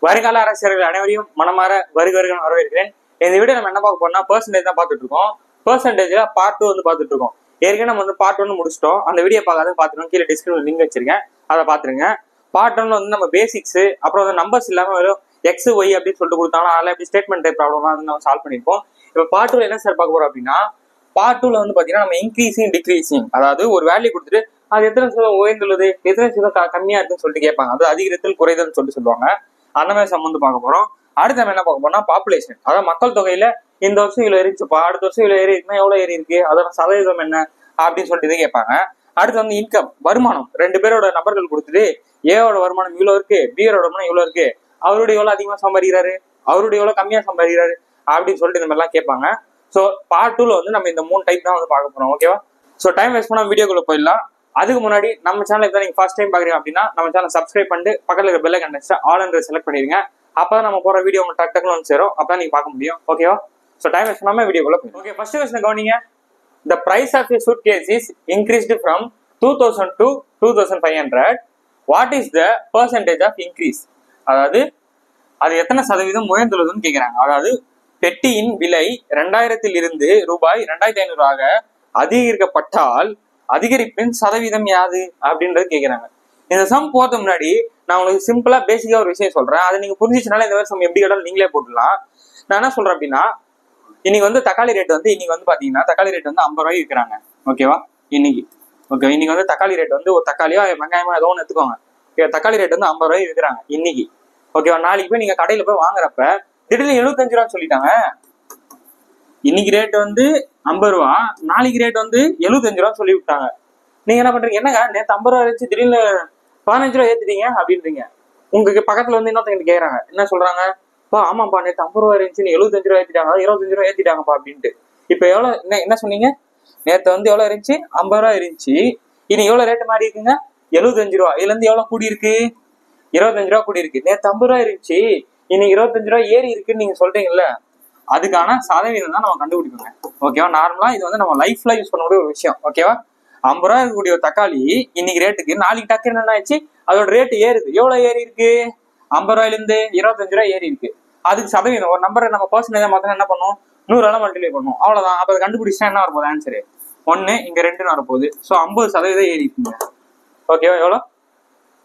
வருங்கால அரசியர்கள் அனைவரையும் மனமாற வருகிறேன் வரவேற்கிறேன். இந்த வீடியோ நம்ம என்ன பார்க்க போறோம்னா பெர்சன்டேஜ் தான் பார்த்துட்டு இருக்கோம். பெர்சன்டேஜ்ல பார்ட் 2 வந்து பார்த்துட்டு இருக்கோம். ஏற்கனவே நம்ம வந்து பார்ட் 1 முடிச்சிட்டோம். அந்த வீடியோ பார்க்காத பார்த்துருக்கோம். கீழே டிஸ்கிரிப்ஷன் லிங்க் வச்சிருக்கேன், அதை பார்த்துருங்க. பார்ட் 1 வந்து நம்ம பேசிக்ஸ், அப்புறம் வந்து நம்பர்ஸ் இல்லாம வெறும் எக்ஸ் ஒய் அப்படின்னு சொல்லிட்டு கொடுத்தாங்க. அதில் எப்படி ஸ்டேட்மெண்ட் டைப் ப்ராப்ளம் வந்து நம்ம சால்வ் பண்ணிருப்போம். இப்போ பார்ட் 2 என்ன சார் பார்க்க போறோம் அப்படின்னா, பார்ட் 2 வந்து பாத்தீங்கன்னா நம்ம இன்க்ரீசிங் டிக்ரீசிங், அதாவது ஒரு வேல்யூ கொடுத்துட்டு அது எத்தனை சதவீதம் உயர்ந்துள்ளது, எத்தனை சதவீதம் கம்மியா இருக்குன்னு சொல்லிட்டு கேட்பாங்க. அது அதிகரித்தல் குறைதல் சொல்லிட்டு சொல்லுவாங்க. அந்த மாதிரி சம்மந்து பார்க்க போறோம். அடுத்து நம்ம என்ன பார்க்க போறோம்னா பாப்புலேஷன், அதாவது மக்கள் தொகையில இந்த வருஷம் இவ்வளவு ஏறிச்சுப்பா, அடுத்த வருஷம் இவ்வளவு ஏறி இருக்குன்னா எவ்வளவு ஏறி இருக்கு, அதோட சதவீதம் என்ன அப்படின்னு சொல்லிட்டு கேட்பாங்க. அடுத்து வந்து இன்கம், வருமானம். ரெண்டு பேரோட நபர்கள் கொடுத்துட்டு ஏவோட வருமானம் இவ்வளவு இருக்கு, பியோட வருமானம் இவ்வளவு இருக்கு, அவருடைய எவ்வளவு அதிகமா சம்பாதிக்கிறாரு, அவருடைய எவ்வளவு கம்மியா சம்பாதிக்கிறாரு அப்படின்னு சொல்லிட்டு இந்த மாதிரிலாம் கேட்பாங்க. ஸோ பார்ட் 2ல வந்து நம்ம இந்த 3 டைப் தான் வந்து பார்க்க போறோம். ஓகேவா? ஸோ டைம் வேஸ்ட் பண்ணா வீடியோக்குள்ள போயிடலாம். அதுக்கு முன்னாடி நம்ம சேனல் இப்போ நீங்க ஃபர்ஸ்ட் டைம் பாக்குறீங்க அப்படின்னா நம்ம சேனல் சப்ஸ்கிரைப் பண்ணிட்டு பக்கத்துல இருக்க பெல் ஐகான் அடிச்சு ஆல் என்ற செலக்ட் பண்ணிருங்க. அப்பதான் நம்ம போற வீடியோ உங்களுக்கு டக்குனு வந்து சேரும். அப்பதான் நீங்க பார்க்க முடியும். ஓகேவா? ஸோ டைம் வேஸ்ட் பண்ணாம வீடியோக்குள்ள போயிடும். ஓகே, ஃபர்ஸ்ட் கொஸ்டின் கவனிங்க. The price of a suitcase is increased from 2000 to 2500. What is the percentage of increase? அதாவது அது எத்தனை சதவீதம் உயர்ந்துள்ளதுன்னு கேட்கிறாங்க. அதாவது பெட்டியின் விலை 2000 இருந்து ரூபாய் 2500 அதிகரிக்கப்பட்டால் அதிகரிப்பின் சதவீதம் யாது அப்படின்றது கேட்கிறாங்க. இந்த சம் போறதுக்கு முன்னாடி நான் உங்களுக்கு சிம்பிளா பேசிக்கா ஒரு விஷயம் சொல்றேன். அதை நீங்க புரிஞ்சிச்சுனால இந்த மாதிரி சம் எப்படி கேட்டாலும் நீங்களே போட்டுடலாம். நான் என்ன சொல்றேன் அப்படின்னா, இன்னைக்கு வந்து தக்காளி ரேட் வந்து இன்னைக்கு வந்து பாத்தீங்கன்னா தக்காளி ரேட் வந்து 50 ரூபாய்க்கு விற்கிறாங்க. ஓகேவா? இன்னைக்கு ஓகே, இன்னைக்கு வந்து தக்காளி ரேட் வந்து ஒரு தக்காளியோ வெங்காயமோ ஏதோ ஒன்று எடுத்துக்கோங்க. தக்காளி ரேட் வந்து 50 ரூபாய்க்கு விற்கிறாங்க இன்னைக்கு. ஓகேவா? நாளைக்கு போய் நீங்க கடையில போய் வாங்குறப்ப திடீர்னு 75 ரூபான்னு சொல்லிட்டாங்க. இன்னைக்கு ரேட் வந்து 50 ரூபா, நாளைக்கு ரேட் வந்து 75 ரூபா சொல்லி விட்டாங்க. நீங்க என்ன பண்றீங்க, என்னங்க நேற்று 50 ரூபா இருந்துச்சு திடீர்னு 15 ரூபா ஏத்துட்டீங்க அப்படின்றீங்க. உங்களுக்கு பக்கத்துல வந்து இன்னொருத்தங்க கேட்கறாங்க, என்ன சொல்றாங்க, பா ஆமாப்பா நேற்று 50 ரூபா இருந்துச்சு, 75 ரூபா ஏத்திட்டாங்க, 25 ரூபா ஏத்திட்டாங்கப்பா அப்படின்ட்டு. இப்ப எவ்வளவு என்ன சொன்னீங்க, நேற்று வந்து எவ்வளவு இருந்துச்சு, 50 ரூபா இருந்துச்சு, இன்னைக்கு எவ்வளவு ரேட் மாறி இருக்குங்க, 75 ரூபா. இதுல இருந்து எவ்வளவு கூடி இருக்கு, 25 ரூபா கூடி இருக்கு. நேற்று 50 ரூபா இருந்துச்சு, இன்னைக்கு 25 ரூபா ஏறி இருக்குன்னு நீங்க சொல்றீங்கல்ல, அதுக்கான சதவீதம் தான் நம்ம கண்டுபிடிக்கணும். ஓகேவா? நார்மலா இது வந்து நம்ம லைஃப்ல யூஸ் பண்ணக்கூடிய ஒரு விஷயம். ஓகேவா? 50 ரூபா இருக்கக்கூடிய ஒரு தக்காளி இன்னைக்கு ரேட்டுக்கு நாளைக்கு டக்குன்னு என்ன ஆயிடுச்சு, அதோட ரேட் ஏறுது. எவ்வளவு ஏறி இருக்கு, 50 ரூபாயில இருந்து 25 ரூபா ஏறி இருக்கு. அதுக்கு சதவீதம் ஒரு நம்பரை நம்ம பர்சன்டேஜ் மாத்திரம் என்ன பண்ணும், 100 மல்டிப்ளை பண்ணும், அவ்வளவுதான். அப்ப அதை கண்டுபிடிச்சா என்ன வரப்போகுது ஆன்சரு, 1 இங்க 2 வரப்போகுது. ஸோ 50% ஏறி இருக்குங்க. ஓகேவா? எவ்வளோ,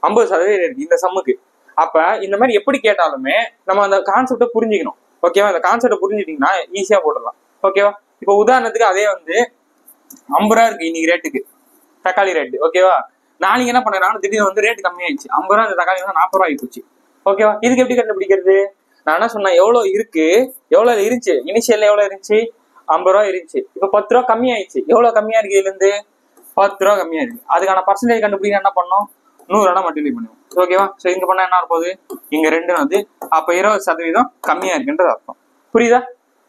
50% இருக்கு இந்த சம்முக்கு. அப்ப இந்த மாதிரி எப்படி கேட்டாலுமே நம்ம அந்த கான்செப்டை புரிஞ்சுக்கணும். ஓகேவா? இந்த கான்செப்டை புரிஞ்சுட்டீங்கன்னா ஈஸியா போட்டுடலாம். ஓகேவா? இப்போ உதாரணத்துக்கு அதே வந்து 50 ரூபா இருக்கு இன்னைக்கு ரேட்டுக்கு தக்காளி ரேட்டு. ஓகேவா? நாளைக்கு என்ன பண்றாங்க, திடீர்னு வந்து ரேட் கம்மியாயிடுச்சு, 50 ரூபா இந்த தக்காளி வந்து 40 ரூபா ஆயிடுச்சு. ஓகேவா? இதுக்கு எப்படி கண்டுபிடிக்கிறது, நான் என்ன சொன்னேன், எவ்வளவு இருக்கு, எவ்வளவு இருந்துச்சு, இனிஷியல்ல எவ்வளவு இருந்துச்சு, 50 ரூபா இருந்துச்சு, இப்ப 10 ரூபா கம்மியாயிடுச்சு. எவ்வளவு கம்மியா இருக்கு, இதுல இருந்து 10 ரூபா கம்மியா இருக்கு. அதுக்கான பர்சன்டேஜ் கண்டுபிடிக்க என்ன பண்ணோம், 100 மல்டிப்ளை பண்ணுவோம். ஓகேவா? ஸோ இங்க பண்ணா என்ன போகுது, இங்க 2 வந்து அப்ப 20% கம்மியா இருக்குன்றது அர்த்தம். புரியுதா?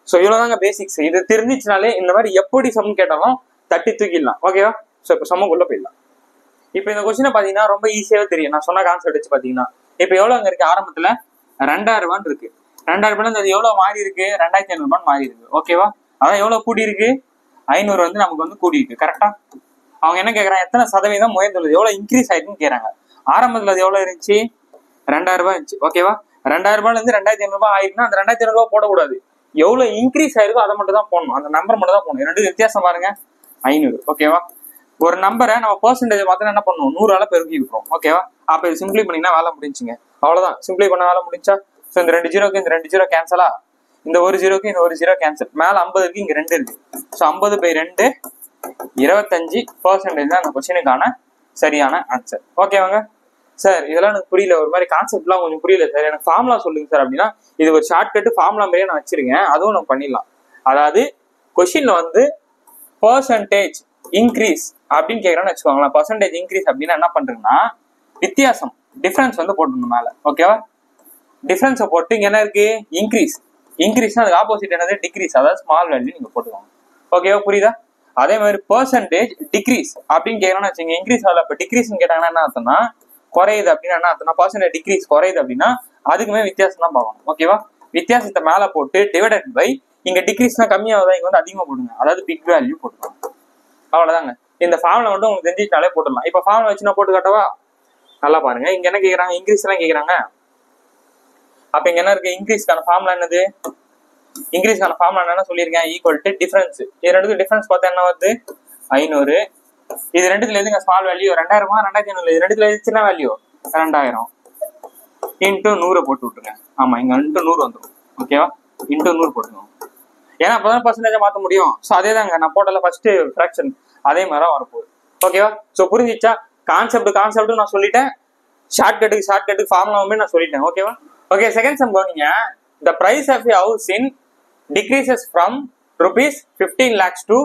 ஸோ இவ்வளவுதாங்க பேசிக்ஸ். இது தெரிஞ்சிச்சுனாலே இந்த மாதிரி எப்படி சம் கேட்டாலும் தட்டி தூக்கிடலாம். ஓகேவா? ஸோ இப்போ சம்முக்குள்ள போயிடலாம். இப்போ இந்த கொஸ்டினை பாத்தீங்கன்னா ரொம்ப ஈஸியாவே தெரியும். நான் சொன்ன கான்செப்ட் வச்சு பாத்தீங்கன்னா இப்போ எவ்வளவு அங்க இருக்கு, ஆரம்பத்துல 2000 ரூபான்னு இருக்கு. 2000 ரூபாய் அது எவ்வளவு மாறி இருக்கு, 2500 ரூபான்னு மாறி இருக்கு. ஓகேவா? அதான் எவ்வளவு கூடி இருக்கு, 500 வந்து நமக்கு வந்து கூடி இருக்கு. கரெக்டா? அவங்க என்ன கேட்கறாங்க, எத்தனை சதவீதம் உயர்ந்துள்ளது, எவ்வளவு இன்க்ரீஸ் ஆயிருக்குன்னு கேட்கறாங்க. ஆரம்பத்துல அது எவ்வளவு இருந்துச்சு, 2000 ரூபாய் இருந்துச்சு. ஓகேவா? 2000 ரூபாயில இருந்து 2500 ரூபாய் ஆயிருக்குன்னா அந்த 2500 ரூபாய் போடக்கூடாது, எவ்வளவு இன்க்ரீஸ் ஆயிருக்கோ அதை மட்டும் தான் போடணும், அந்த நம்பர் மட்டும் தான் போடணும். ரெண்டு வித்தியாசம் பாருங்க, 500. ஓகேவா? ஒரு நம்பரை நம்ம பர்சன்டேஜ் மாத்திரம் என்ன பண்ணுவோம், 100 பெருக்கி விட்டுரும். ஓகேவா? அப்ப இது சிம்பிளை பண்ணீங்கன்னா வேலை முடிஞ்சுங்க, அவ்வளவுதான். சிம்பிளை பண்ண வேலை முடிஞ்சா. ஸோ இந்த 2 ஜீரோக்கு இந்த 2 ஜீரோ கேன்சலா, இந்த ஒரு ஜீரோக்கு இந்த ஒரு ஜீரோ கேன்சல், மேல 50 இருக்கு, இங்க 2 இருக்கு. ஸோ 50/2 25% தான் அந்த கொஸ்டினுக்கான சரியான ஆன்சர். ஓகேவாங்க சார்? இதெல்லாம் எனக்கு புரியல, ஒரு மாதிரி கான்செப்ட்லாம் கொஞ்சம் புரியல சார், எனக்கு ஃபார்முலா சொல்லுங்க சார் அப்படின்னா, இது ஒரு ஷார்ட்கட் ஃபார்முலா மாதிரியே நான் வச்சிருக்கேன், அதுவும் நம்ம பண்ணிடலாம். அதாவது கொஸ்டின்ல வந்து பர்சன்டேஜ் இன்க்ரீஸ் அப்படின்னு கேட்கறான்னு வச்சுக்கோங்களேன். பர்சன்டேஜ் இன்க்ரீஸ் அப்படின்னா என்ன பண்றீங்கன்னா, வித்தியாசம் டிஃபரன்ஸ் வந்து போட்டுருணும் மேல. ஓகேவா? டிஃபரன்ஸை போட்டு இங்க என்ன இருக்கு, இன்க்ரீஸ். இன்க்ரீஸ்னா அதுக்கு ஆப்போசிட் என்னது, டிக்ரீஸ், அதாவது ஸ்மால் வேல்யூ நீங்க போட்டுக்கோங்க. ஓகேவா? புரியுதா? அதே மாதிரி பர்சன்டேஜ் டிக்ரீஸ் அப்படின்னு கேட்கறான்னு வச்சுங்க, இன்க்ரீஸ் ஆகல. இப்போ டிக்ரீஸ் கேட்டாங்கன்னா என்ன அர்த்தம்னா, குறையுது அப்படின்னா என்ன அர்த்தம்னா, பர்சன்டேஜ் டிக்ரீஸ் குறையுது அப்படின்னா அதுக்குமே வித்தியாசம் தான் பார்க்கணும். ஓகேவா? வித்தியாசத்தை மேல போட்டு டிவைடட் பை, இங்க டிக்ரீஸ்னா கம்மியாகுதா, இங்க வந்து அதிகமா போடுங்க, அதாவது பிக் வேல்யூ போட்டுக்கோங்க. அவ்வளவுதாங்க. இந்த ஃபார்முலா வந்து உங்களுக்கு தெரிஞ்சிட்டாலே போட்டுடலாம். இப்ப ஃபார்முலா வச்சு நான் போட்டு காட்டவா, நல்லா பாருங்க. இங்க என்ன கேக்குறாங்க, இன்க்ரீஸ் எல்லாம் கேக்குறாங்க. அப்ப இங்க என்ன இருக்கு, இன்க்ரீஸ்க்கான ஃபார்முலா என்னது, இன்க்ரீஸ்க்கான ஃபார்முலா என்ன சொல்லியிருக்கேன், ஈக்குவல் டு டிஃபரன்ஸ். இது ரெண்டுக்கு டிஃபரன்ஸ் பார்த்தா என்ன வருது, 500. இது ரெண்டுத்துல எதுங்க ஸ்மால் வேல்யூ, 2000, 2500. இது ரெண்டுத்துல எது சின்ன வேல்யூ, 2000 இன்டூ 100 போட்டு விட்டுருங்க. ஆமா, இங்க இன்டூ 100 வந்துடும். ஓகேவா, இன்டூ 100 போட்டுக்கோங்க. ஏன்னா அப்பதான் பர்சன்டேஜா மாற்ற முடியும். ஸோ அதே தாங்க நான் போட்டல ஃபர்ஸ்ட் ஃபிராக்ஷன், அதே மாதிரி தான் வரப்போகுது. ஓகேவா, ஸோ புரிஞ்சிச்சா, கான்செப்ட் நான் சொல்லிட்டேன், ஷார்ட்கட்டுக்கு ஃபார்முலாவுமே நான் சொல்லிட்டேன். ஓகேவா. ஓகே, செகண்ட் சம் கவனிங்க. The price of a house in decreases from rupees 15 lakhs to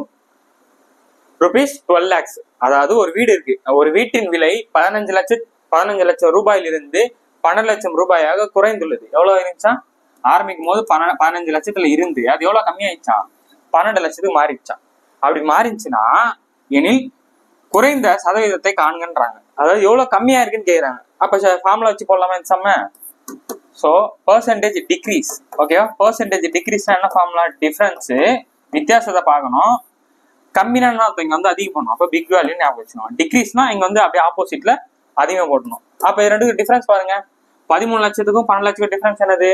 rupees 12 lakhs. அதாவது ஒரு வீடு இருக்கு, ஒரு வீட்டின் விலை 15 லட்சம் ரூபாயிலிருந்து 12 லட்சம் ரூபாயாக குறைந்துள்ளது. எவ்வளவு இருந்துச்சா, ஆரம்பிக்கும் போது 15 லட்சத்துல இருந்து அது எவ்வளவு கம்மியாயிடுச்சா, 12 லட்சத்துக்கு மாறிடுச்சான். அப்படி மாறிடுச்சுன்னா எனில் குறைந்த சதவீதத்தை காண்கன்றாங்க. அதாவது எவ்வளவு கம்மியா இருக்குன்னு கேக்குறாங்க. அப்ப ஃபார்முலா வச்சு போடலாமா இந்த சம்ம. So percentage degrees. ஓகேவா, பர்சன்டேஜ் டிக்ரீஸ்னா என்ன ஃபார்முலா, டிஃபரன்ஸ் வித்தியாசத்தை பார்க்கணும். கம்மினா இங்க வந்து அதிகம் பண்ணணும், அப்போ பிக் வேல்யூ ஞாபகம் வச்சுக்கணும். டிக்ரீஸ்னா இங்க வந்து அப்படியே ஆப்போசிட்ல அதிகமாக போட்டணும். அப்ப இது ரெண்டுக்கு டிஃபரன்ஸ் பாருங்க, 13 லட்சத்துக்கும் 12 லட்சத்துக்கும் டிஃபரன்ஸ் என்னது,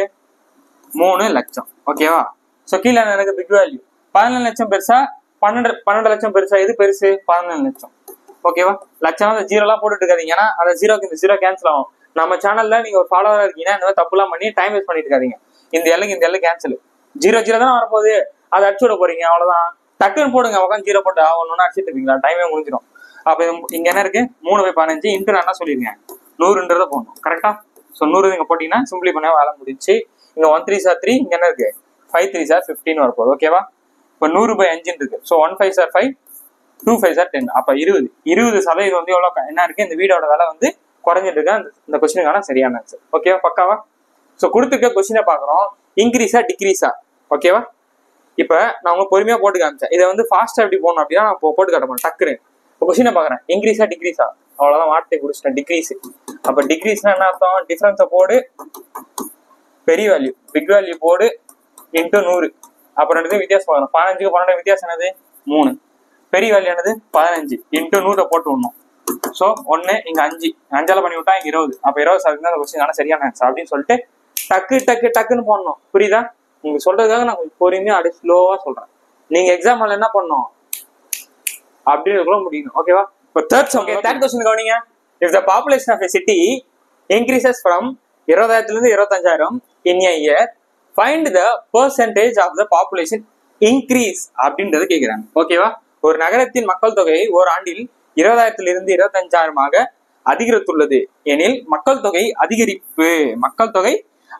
3 லட்சம். ஓகேவா, ஸோ கீழே எனக்கு பிக் வேல்யூ 15 லட்சம் பெருசா, 12 லட்சம் பெருசா, இது பெருசு 15 லட்சம். ஓகேவா, லட்சம் அந்த ஜீரோலாம் போட்டுட்டு இருக்காதீங்க, ஏன்னா அந்த ஜீரோக்கு இந்த ஜீரோ கேன்சல் ஆகும். நம்ம சேனல்ல நீங்க ஒரு ஃபாலோவரா இருக்கீங்கன்னா இந்த மாதிரி தப்புலாம் பண்ணி டைம் வேஸ்ட் பண்ணிட்டு இருக்காதீங்க. இந்த எல்லை கேன்சல், 0 தான் வரப்போகுது, அதை அடிச்சு விட போறீங்க, அவ்வளவுதான். டக்குன்னு போடுங்க, உட்காந்து 0 போட்டு ஒன்னு அடிச்சுட்டு இருக்கீங்களா, டைமே முடிஞ்சிடும். அப்ப இங்க என்ன இருக்கு, 3/15 இன்ட்டு நான் என்ன சொல்லிருக்கேன், 100ன்றதை போடணும். கரெக்டா, ஸோ 100 இங்க போட்டீங்கன்னா சிம்பிளி பண்ண வேலை முடிச்சு. இங்க 1 3 சார் 3, இங்க என்ன இருக்கு 5 3 சார் 15 வரப்போகுது. ஓகேவா, இப்போ 100/5 இருக்கு. So 1 5 sir 5, 2 5 sir 10. அப்ப 20% வந்து எவ்வளவு என்ன இருக்கு, இந்த வீடோட விலை வந்து குறைஞ்சிட்டு இருக்கா. இந்த கொஸ்டினுக்கான சரியான ஆன்சர். ஓகேவா, பக்காவா. ஸோ கொடுத்துருக்க கொஸ்டினை பாக்குறோம், இன்க்ரீஸா டிக்ரீஸா. ஓகேவா, இப்ப நான் உங்களுக்கு பொறுமையா போட்டு காமிச்சேன். இதை வந்து ஃபாஸ்டா எப்படி போகணும் அப்படின்னா நான் போட்டு காட்டணும் டக்குன்னு. இப்போ கொஸ்டினை பாக்குறேன், இன்க்ரீஸா டிக்ரீஸா, அவ்வளவுதான் வார்த்தை குடிச்சிட்டேன், டிக்ரீஸ். அப்ப டிக்ரீஸ்னா என்ன அர்த்தம், டிஃபரன்ஸை போடு, பெரிய வேல்யூ பிக் வேல்யூ போடு, இன்டூ 100. அப்புறம் ரெண்டு வித்தியாசம் பார்க்கணும், 15க்கு 12 வித்தியாசம் என்னது 3, பெரிய வேல்யூ என்னது 15 இன்டூ 100 போட்டு விடணும். ஸோ 1 இங்க 5, 5ஆல பண்ணி விட்டா இங்க 20. அப்ப 20% அந்த கொஸ்டின் சரியான ஆன்சர் அப்படின்னு சொல்லிட்டு டக்குன்னு போடணும். புரியுதா, நீங்க சொல்றதுக்காக நான் கொஞ்சம் பொறுமையா அப்படியே ஸ்லோவா சொல்றேன். நீங்க எக்ஸாம் ஹால்ல என்ன பண்ணணும் அப்படின்னு முடியும். ஓகேவா, இப்போ தேர்ட் கொஸ்டின் கவனிங்க. If the population of a city increases from 20,000 இருந்து 25,000 in a year, find the percentage of the population increase அப்படின்றது கேட்கிறாங்க. ஓகேவா, ஒரு நகரத்தின் மக்கள் தொகை ஒரு ஆண்டில் 20,000 இருந்து 25,000 அதிகரித்துள்ளது எனில் மக்கள் தொகை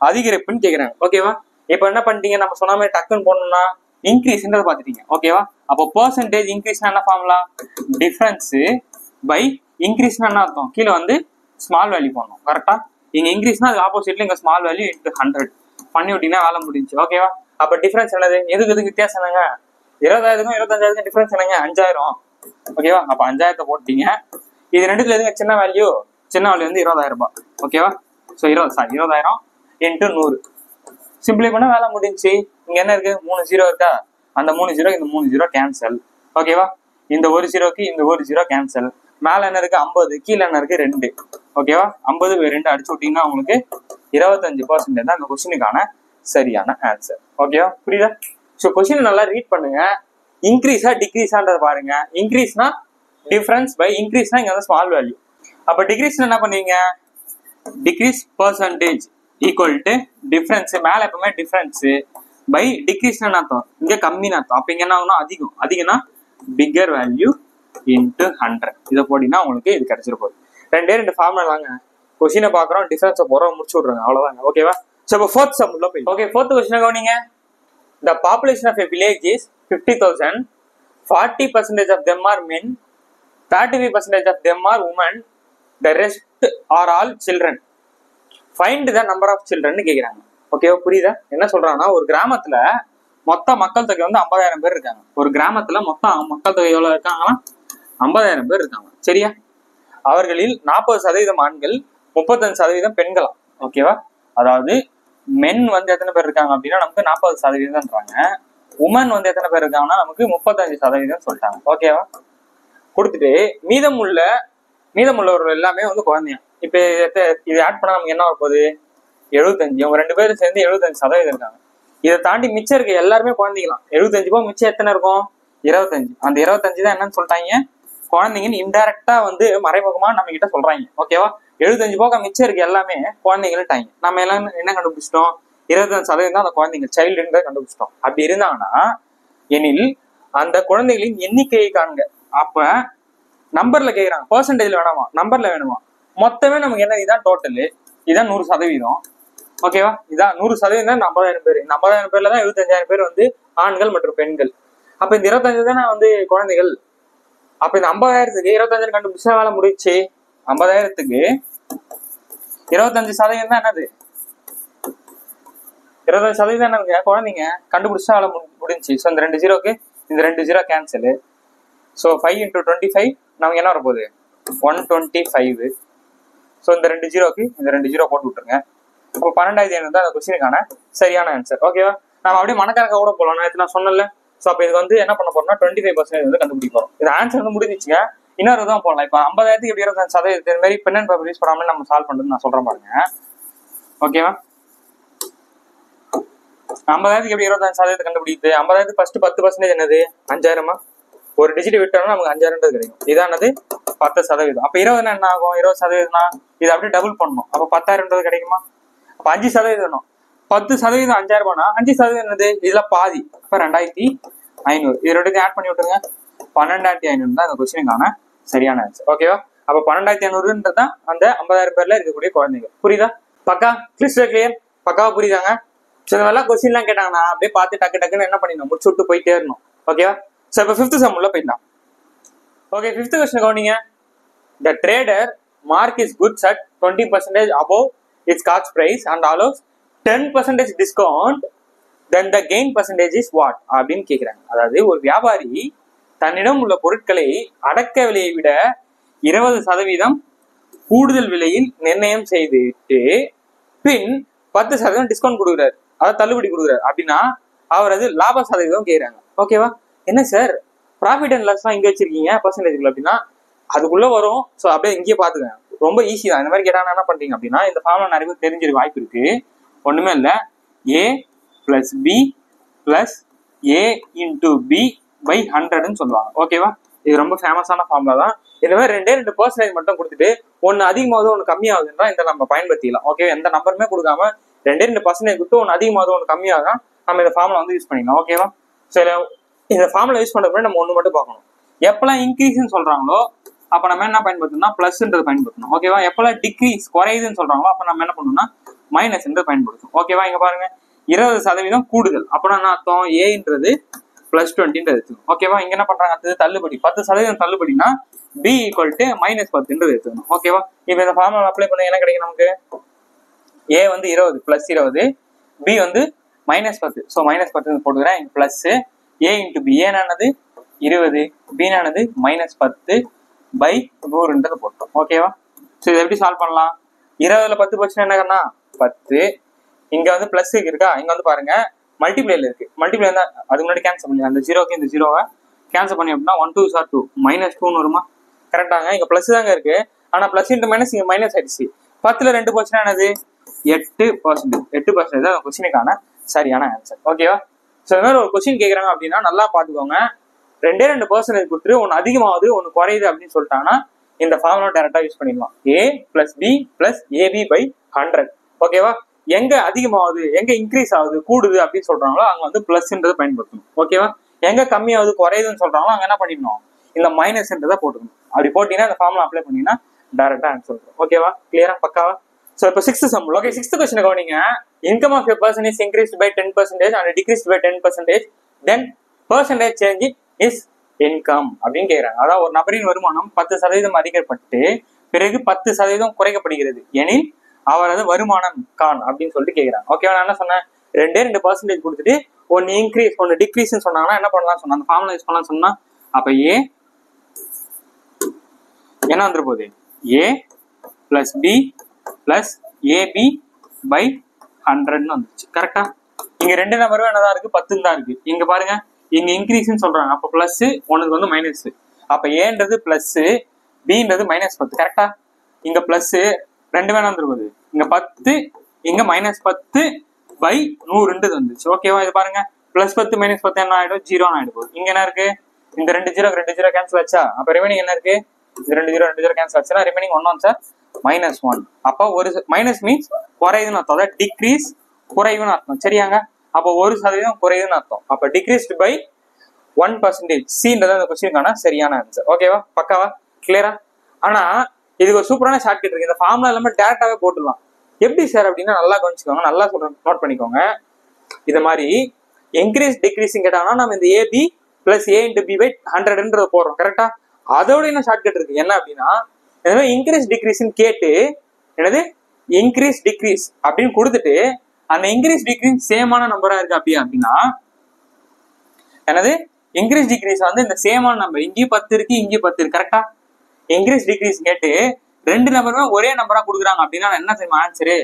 அதிகரிப்புன்னு கேட்கிறாங்க. ஓகேவா, இப்ப என்ன பண்ணிட்டீங்க, நம்ம சொன்ன மாதிரி டக்குன்னு போடணும்னா இன்க்ரீஸ்ன்றதை பார்த்துட்டீங்க. ஓகேவா, அப்போ பெர்சன்டேஜ் இன்க்ரீஸ்னா என்ன ஃபார்முலா, டிஃபரன்ஸ் பை இன்க்ரீஸ்னா என்ன அர்த்தம், கீழே வந்து ஸ்மால் வேல்யூ போடணும். கரெக்டா, இங்க இன்க்ரீஸ்னா அது ஆப்போசிட்ல இங்க ஸ்மால் வேல்யூ இன்ட்டு 100 பண்ணி விட்டீங்கன்னா வேலை முடிஞ்சு. ஓகேவா, அப்ப டிஃபரன்ஸ் என்னது, எதுக்கு வித்தியாசம் என்னங்க, 20,000க்கும் 25,000 டிஃபரன்ஸ் என்னங்க 5,000. ஓகேவா, அப்ப 5,000 போட்டீங்க. இது ரெண்டுத்துல எதுங்க சின்ன வேல்யூ வந்து 20,000 ரூபாய். ஓகேவா, ஸோ 20,000 இன்ட்டு 100 சிம்பிளி பண்ண வேலை முடிஞ்சு. இங்க என்ன இருக்கு, 3 0 இருக்கா, அந்த 3 0 இந்த 3 0 கேன்சல். ஓகேவா, இந்த 1 0க்கு இந்த 1 0 கேன்சல். மேல என்ன இருக்கு 50, கீழே என்ன இருக்கு 2. ஓகேவா, 50/2 அடிச்சு விட்டீங்கன்னா உங்களுக்கு 25% தான் அந்த கொஸ்டினுக்கான சரியான ஆன்சர். ஓகேவா, புரியுதா. ஸோ கொஸ்டின் நல்லா ரீட் பண்ணுங்க. இன்க்ரீஸா டிக்ரீஸான்றத பாருங்க. இன்க்ரீஸ்னா டிஃபரன்ஸ் பை இன்க்ரீஸ்னா இங்க வந்து ஸ்மால் வேல்யூ. அப்ப டிக்ரீஸ்னா என்ன பண்ணுவீங்க, degrees percentage equal to difference, மேல எப்பவுமே டிஃபரன்ஸ் பை டிக்ரீஸ்னா என்ன அர்த்தம், இங்க கம்மின்னு அர்த்தம். அப்ப இங்க என்ன ஆகும்னா அதிகம்னா பிக்கர் வேல்யூ இன்ட்டு 100. இதை போட்டீங்கன்னா உங்களுக்கு இது கிடைச்சிட போகுது. 2 ஃபார்முலா தாங்க. கொஸ்டினை பாக்குறோம், டிஃபரன்ஸை போறோம், முடிச்சு விட்றாங்க, அவ்வளவுதாங்க. ஓகேவா, ஸோ இப்போ ஃபோர்த் சம் உள்ள போய். ஓகே, ஃபோர்த் கொஸ்டினை கவனிங்க. The population of a village is 50,000. 40% of them are men, 35% of them are women, the rest are all children. Find the number of children கேக்குறாங்க. ஓகேவா, புரியுதா, என்ன சொல்றாங்கன்னா ஒரு கிராமத்துல மொத்த மக்கள் தொகை வந்து 50,000 பேர் இருக்காங்க. ஒரு கிராமத்துல மொத்தம் மக்கள் தொகை எவ்வளவு இருக்காங்கன்னா 50,000 பேர் இருக்காங்க. சரியா, அவர்களில் 40% ஆண்கள், 35% பெண்களாம். ஓகேவா, அதாவது மென் வந்து எத்தனை பேர் இருக்காங்க அப்படின்னா நமக்கு 40%ன்றாங்க. உமன் வந்து எத்தனை பேர் இருக்காங்கன்னா நமக்கு 35% சொல்லிட்டாங்க. ஓகேவா, கொடுத்துட்டு மீதமுள்ளவர்கள் எல்லாமே வந்து குழந்தைங்க. இப்ப இது ஆட் பண்ணா நமக்கு என்ன வரப்போகுது, 75. இவங்க 2 பேரும் சேர்ந்து 75% இருக்காங்க. இதை தாண்டி மிச்சம் இருக்கு எல்லாருமே குழந்தைங்களாம். 75 போக மிச்சம் எத்தனை இருக்கும்? 25. அந்த 25 தான் என்னன்னு சொல்லிட்டாங்க, குழந்தைங்கன்னு இன்டைரக்டா வந்து மறைமுகமா நம்ம கிட்ட சொல்றாங்க. ஓகேவா? 75 போக மிச்சம் இருக்கு எல்லாமே குழந்தைங்கள்ட்டாங்க. நம்ம எல்லாம் என்ன கண்டுபிடிச்சிட்டோம்? 25% தான் அந்த குழந்தைங்க சைல்டுன்றதை கண்டுபிடிச்சிட்டோம். அப்படி இருந்தாங்கன்னா எனில் அந்த குழந்தைகளின் எண்ணிக்கையை காண்க. அப்ப நம்பர்ல கேட்கறாங்க, பெர்சன்டேஜ்ல வேணாமா, நம்பர்ல வேணுமா? மொத்தமே நமக்கு என்ன, இதான் டோட்டலு, இதான் 100%. ஓகேவா? இதான் 100% தான் 50,000 பேர். இந்த 50,000 பேர்ல தான் 75,000 பேர் வந்து ஆண்கள் மற்றும் பெண்கள். அப்ப இந்த 25 தானே வந்து குழந்தைகள். அப்ப இந்த 50,000க்கு 25 கண்டுபிடிச்சா வேலை முடிச்சு. 50,000க்கு 25% தான் என்னது? 25% என்னதுங்க? குழந்தைங்க கண்டுபிடிச்சா வேலை முடிஞ்சு. ஸோ இந்த 2 0க்கு இந்த 2 0 கேன்சலு. ஸோ 5 × 25 நமக்கு என்ன வரப்போகுது? 125. ஸோ இந்த 2 0க்கு இந்த 2 0 போட்டு விட்டுருங்க. அப்போ 12,500 தான் அந்த கொஸ்டினுக்கான சரியான ஆன்சர். ஓகேவா? நம்ம அப்படியே மனக்கணக்காக கூட போகலாம். நான் சொன்னல. ஸோ அப்போ இது வந்து என்ன பண்ண போறோம்னா 25% வந்து கண்டுபிடிக்க போறோம். இது ஆன்சர் வந்து முடிஞ்சிச்சுங்க. இன்னொரு தான் போடலாம். இப்போ 50,000க்கு எப்படி 25% இது மாதிரி பென் அண்ட் பேப்பர் யூஸ் பண்ணாமல் நம்ம சால்வ் பண்ணுறது நான் சொல்றேன் பாருங்க. ஓகேவா? 50,000க்கு எப்படி 25% கண்டுபிடிக்குது? 50,000க்கு ஃபர்ஸ்ட் 10% என்னது? 5,000. ஒரு டிஜிட் விட்டோம்னா நமக்கு 5,000 கிடைக்கும். இதானது 10%. அப்ப 20 என்ன ஆகும்? 20%னா இது அப்படியே டபுள் பண்ணணும். அப்ப 10,000 கிடைக்குமா? அப்ப 5% வேணும். 10% 5,000. 5% என்னது? இதுல பாதி. அப்ப 2,500. இது ரெண்டுத்தையும் ஆட் பண்ணி விட்டுருங்க. 12,500 தான் இந்த கொஸ்டினுக்கான சரியான ஆன்சர். ஓகேவா? அப்ப 12,500 தான் அந்த 50,000 பேர்ல இருக்கக்கூடிய குழந்தைங்க. புரியுதா? பக்கா கிறிஸ்டல் கிளியர்? பக்காவா புரியுதாங்க? ஸோ இந்த மாதிரிலாம் கொஸ்டின் எல்லாம் கேட்டாங்கன்னா அப்படியே பார்த்து டக்குன்னு என்ன பண்ணிடணும், முடிச்சு விட்டு போயிட்டே இருக்கணும். ஓகேவா? ஸோ இப்போ 5th சம் உள்ள போயிடலாம். ஓகே, 5th கொஸ்டின் கவனிங்க. The trader mark his goods at 20% above its cost price and allows 10% discount, then the gain percentage is what? அப்படின்னு கேட்குறாங்க. அதாவது ஒரு வியாபாரி தன்னிடம் உள்ள பொருட்களை அடக்க விலையை விட 20% கூடுதல் விலையில் நிர்ணயம் செய்துட்டு பின் 10% டிஸ்கவுண்ட் கொடுக்குறாரு, அதாவது தள்ளுபடி கொடுக்குறாரு. அப்படின்னா அவர் அது லாப சதவீதம் கேட்குறாங்க. ஓகேவா? என்ன சார் ப்ராஃபிட் அண்ட் லாஸ் தான் இங்கே வச்சிருக்கீங்க பர்சன்டேஜ்ல அப்படின்னா அதுக்குள்ள வரும். ஸோ அப்படியே இங்கேயே பார்த்துக்கேன், ரொம்ப ஈஸி தான். இந்த மாதிரி கேட்டாங்கன்னா என்ன பண்றீங்க அப்படின்னா இந்த ஃபார்முலா நிறைய பேர் தெரிஞ்சிருக்க வாய்ப்பு இருக்கு. ஒண்ணுமே இல்லை, A + B + A × B/100ன்னு சொல்லுவாங்க. ஓகேவா? இது ரொம்ப ஃபேமஸான ஃபார்முலா தான். இந்த மாதிரி 2% மட்டும் கொடுத்துட்டு ஒன்று அதிகமாகுது ஒன்று கம்மியாகுதுன்றா இந்த நம்ம பயன்படுத்திக்கலாம். ஓகே, எந்த நம்பருமே கொடுக்காம 2% கொடுத்து ஒன்று அதிகமாகுது ஒன்று கம்மியாகுதான் நம்ம இந்த ஃபார்முலா வந்து யூஸ் பண்ணிக்கலாம். ஓகேவா? சரி, இந்த ஃபார்முலா யூஸ் பண்ணுறதுக்கு நம்ம ஒன்று மட்டும் பார்க்கணும். எப்பெல்லாம் இன்க்ரீஸ்ன்னு சொல்றாங்களோ அப்போ நம்ம என்ன பயன்படுத்தணும்னா ப்ளஸ்ன்றது பயன்படுத்தணும். ஓகேவா? எப்பெல்லாம் டிக்ரீஸ் குறையுதுன்னு சொல்றாங்களோ அப்போ நம்ம என்ன பண்ணணும்னா மைனஸ்ன்றது பயன்படுத்தணும். ஓகேவா? இங்க பாருங்க 20% கூடுதல். அப்படின்னா என்ன அர்த்தம்? ஏன்றது +20 எடுத்துக்கணும். ஓகேவா? இங்க என்ன பண்றாங்க? அடுத்தது தள்ளுபடி 10% தள்ளுபடினா B = -10 எடுத்துக்கணும். ஓகேவா? இப்போ இந்த ஃபார்முலா அப்ளை பண்ண என்ன கிடைக்கும் நமக்கு? A வந்து 20 +20, B வந்து -10. ஸோ -10 போட்டுக்கிறேன். இங்க பிளஸ் A × B. ஏனானது 20, B நானது -10/100 போட்டோம். ஓகேவா? ஸோ இதை எப்படி சால்வ் பண்ணலாம்? 20ல் 10 போச்சுன்னா என்ன பண்ணா 10. இங்க வந்து பிளஸ் இருக்கா, இங்க வந்து பாருங்க மல்டிப்ளைல இருக்கு. மல்டிப்ளை தான் அதுக்கு முன்னாடி கேன்சல் பண்ணி அந்த 0க்கு இந்த 0வை கேன்சல் பண்ணி அப்படின்னா 1 2 2 -2 வருமா? கரெக்டாங்க. இங்க பிளஸ் தாங்க இருக்கு, ஆனா பிளஸ் இன்ட்டு மைனஸ் இங்க மைனஸ் ஆயிடுச்சு. 10ல் 2 போச்சுன்னா என்னது? 8%. 8% தான் கொஸ்டினுக்கான சரியான ஆன்சர். ஓகேவா? ஸோ இந்த மாதிரி ஒரு கொஸ்டின் கேட்குறாங்க அப்படின்னா நல்லா பார்த்துக்கோங்க. 2% கொடுத்துட்டு ஒன்று அதிகமாகுது ஒன்று குறையுது அப்படின்னு சொல்லிட்டாங்கன்னா இந்த ஃபார்முலா டைரக்டா யூஸ் பண்ணிடலாம். A + B + AB/100. ஓகேவா? எங்க அதிகமாகுது எங்க இன்க்ரீஸ் ஆகுது கூடுது அப்படின்னு சொல்றாங்களோ அங்க வந்து பிளஸ்ன்றதை பயன்படுத்தணும். ஓகேவா? எங்க கம்மியாகுது குறையுதுன்னு சொல்றாங்களோ அங்க என்ன பண்ணிடணும்? இந்த மைனஸ்ன்றதை போட்டுக்கணும். அப்படி போட்டீங்கன்னா இந்த ஃபார்முலா அப்ளை பண்ணீங்கன்னா டைரக்டா ஆன்சர் வரும். ஓகேவா? கிளியரா? பக்காவா? ஸோ இப்போ 6th sum. Okay, 6th question கவனிங்க. Income of a person is increased by 10% and decreased by 10%, then percentage change is income அப்படின்னு கேட்குறாங்க. அதாவது ஒரு நபரின் வருமானம் 10% அதிகப்பட்டு பிறகு 10% குறைக்கப்படுகிறது எனில் அவரது வருமானம் கான் அப்படின்னு சொல்லிட்டு கேட்குறாங்க. ஓகேவா? நான் என்ன சொன்னேன்? 2% கொடுத்துட்டு ஒன்று இன்க்ரீஸ் ஒன்று டிக்ரீஸ்ன்னு சொன்னாங்கன்னா என்ன பண்ணலாம் சொன்னா அந்த ஃபார்முலா யூஸ் பண்ணலாம் சொன்னா அப்ப A என்ன வந்துரு போகுது? A + B + AB/100ன்னு வந்துருச்சு. கரெக்டா? இங்க 2 நம்பரும் என்னதான் இருக்கு? 10 தான் இருக்கு. இங்க பாருங்க, இங்க இன்க்ரீஸ்ன்னு சொல்றாங்க. அப்ப பிளஸ் ஒன்னுக்கு வந்து மைனஸ். அப்ப ஏன்றது பிளஸ், பின்றது -10. கரெக்டா? இங்க பிளஸ் ரெண்டுமே வந்துருக்குது. இங்க 10 இங்க -10/100 வந்துச்சு. ஓகேவா? இது பாருங்க, +10 -10 என்ன ஆயிடும்? 0 ஆயிடும் போகுது. இங்க என்ன இருக்கு? இந்த 2 0 கேன்சல் ஆச்சா? அப்ப ரிமைனிங் என்ன இருக்கு? இது 2 0 கேன்சல் ஆச்சுன்னா ரிமைனிங் 1 சார் -1. அப்போ ஒரு மைனஸ் மீன்ஸ் குறையுதுன்னு அர்த்தம், அதாவது டிக்ரீஸ் குறைவுன்னு அர்த்தம். சரியாங்க? அப்போ 1% குறையுதுன்னு அர்த்தம். அப்ப டிக்ரீஸ்டு பை 1%. சீன்றது அந்த கொஸ்டினுக்கான சரியான ஆன்சர். ஓகேவா? பக்காவா? கிளியரா? ஆனா இதுக்கு ஒரு சூப்பரான ஷார்ட்கட் இருக்கு. இந்த ஃபார்முலா எல்லாமே டேரக்டாவே போட்டுடலாம். எப்படி சார் அப்படின்னா நல்லா கவனிச்சுக்கோங்க, நல்லா சொல்றேன், நோட் பண்ணிக்கோங்க. இது மாதிரி இன்க்ரீஸ் டிக்ரீஸிங் கேட்டாங்கன்னா நம்ம இந்த AB + A × B/100 போடுறோம். கரெக்டா? அதோட என்ன ஷார்ட்கட் இருக்கு என்ன அப்படின்னா, இந்த மாதிரி இன்க்ரீஸ் டிக்ரீஸ் கேட்டு என்னது இன்க்ரீஸ் டிக்ரீஸ் அப்படின்னு கொடுத்துட்டு அந்த இன்க்ரீஸ் டிக்ரீஸ் சேமான நம்பரா இருக்கு அப்படின்னா என்னது இன்க்ரீஸ் டிக்ரீஸ் வந்து இந்த சேமான நம்பர் இங்கேயும் 10 இருக்கு, இங்கேயும் 10 இருக்கு. கரெக்டா? இன்க்ரீஸ் டிக்ரீஸ் கேட்டு 2 நம்பருமே ஒரே நம்பரா கொடுக்குறாங்க அப்படின்னா என்ன செய்யும் ஆன்சரு?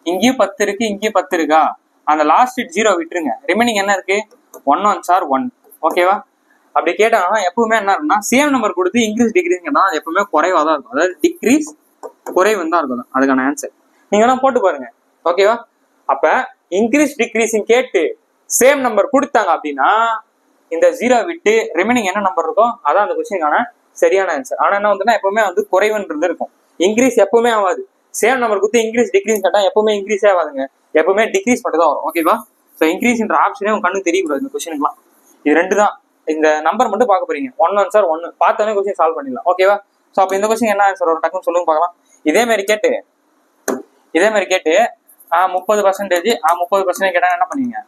இங்கேயும் 10 இருக்கு, இங்கேயும் 10 இருக்கா? அந்த லாஸ்ட் 0 விட்டுருங்க, ரிமைனிங் என்ன இருக்கு? 1 1 சார் 1. ஓகேவா? அப்படி கேட்டாங்கன்னா எப்பவுமே என்ன இருக்குன்னா சேம் நம்பர் கொடுத்து இன்க்ரீஸ் டிக்ரீஸ் கேட்டா அது எப்பவுமே குறைவா தான் இருக்கும், அதாவது டிக்ரீஸ் குறைவு தான் இருக்கும். அதுக்கான ஆன்சர் நீங்க வேணா போட்டு பாருங்க. ஓகேவா? அப்ப இன்க்ரீஸ் டிக்ரீஸிங் கேட்டு சேம் நம்பர் கொடுத்தாங்க அப்படின்னா இந்த 0 விட்டு ரிமைனிங் என்ன நம்பர் இருக்கும் அதான் அந்த கொஸ்டினுக்கான சரியான ஆன்சர். ஆனா என்ன வந்துன்னா எப்பவுமே வந்து குறைவுன்றது இருக்கும், இன்க்ரீஸ் எப்பவுமே ஆகாது. சேம் நம்பர் கொடுத்து இன்க்ரீஸ் டிக்ரீஸ் கேட்டா எப்பவுமே இன்க்ரீஸே ஆகாதுங்க, எப்பவுமே டிக்ரீஸ் மட்டும் தான் வரும். ஓகேவா? ஸோ இன்க்ரீஸ்ன்ற ஆப்ஷனே உங்க கண்ணுக்கு தெரியக்கூடாது இந்த கொஸ்டினுக்குலாம். இது 2 தான். இந்த நம்பர் மட்டும் பார்க்க போறீங்க. 1 1 சார் 1 பார்த்தோன்னே கொஸ்டின் சால்வ் பண்ணிடலாம். ஓகேவா? ஸோ அப்போ இந்த கொஸ்டின் என்ன ஆன்சர் வரும் டக்குன்னு சொல்லுங்க பார்க்கலாம். இதே மாதிரி கேட்டு 30% 30% கேட்டா என்ன பண்ணுவீங்க?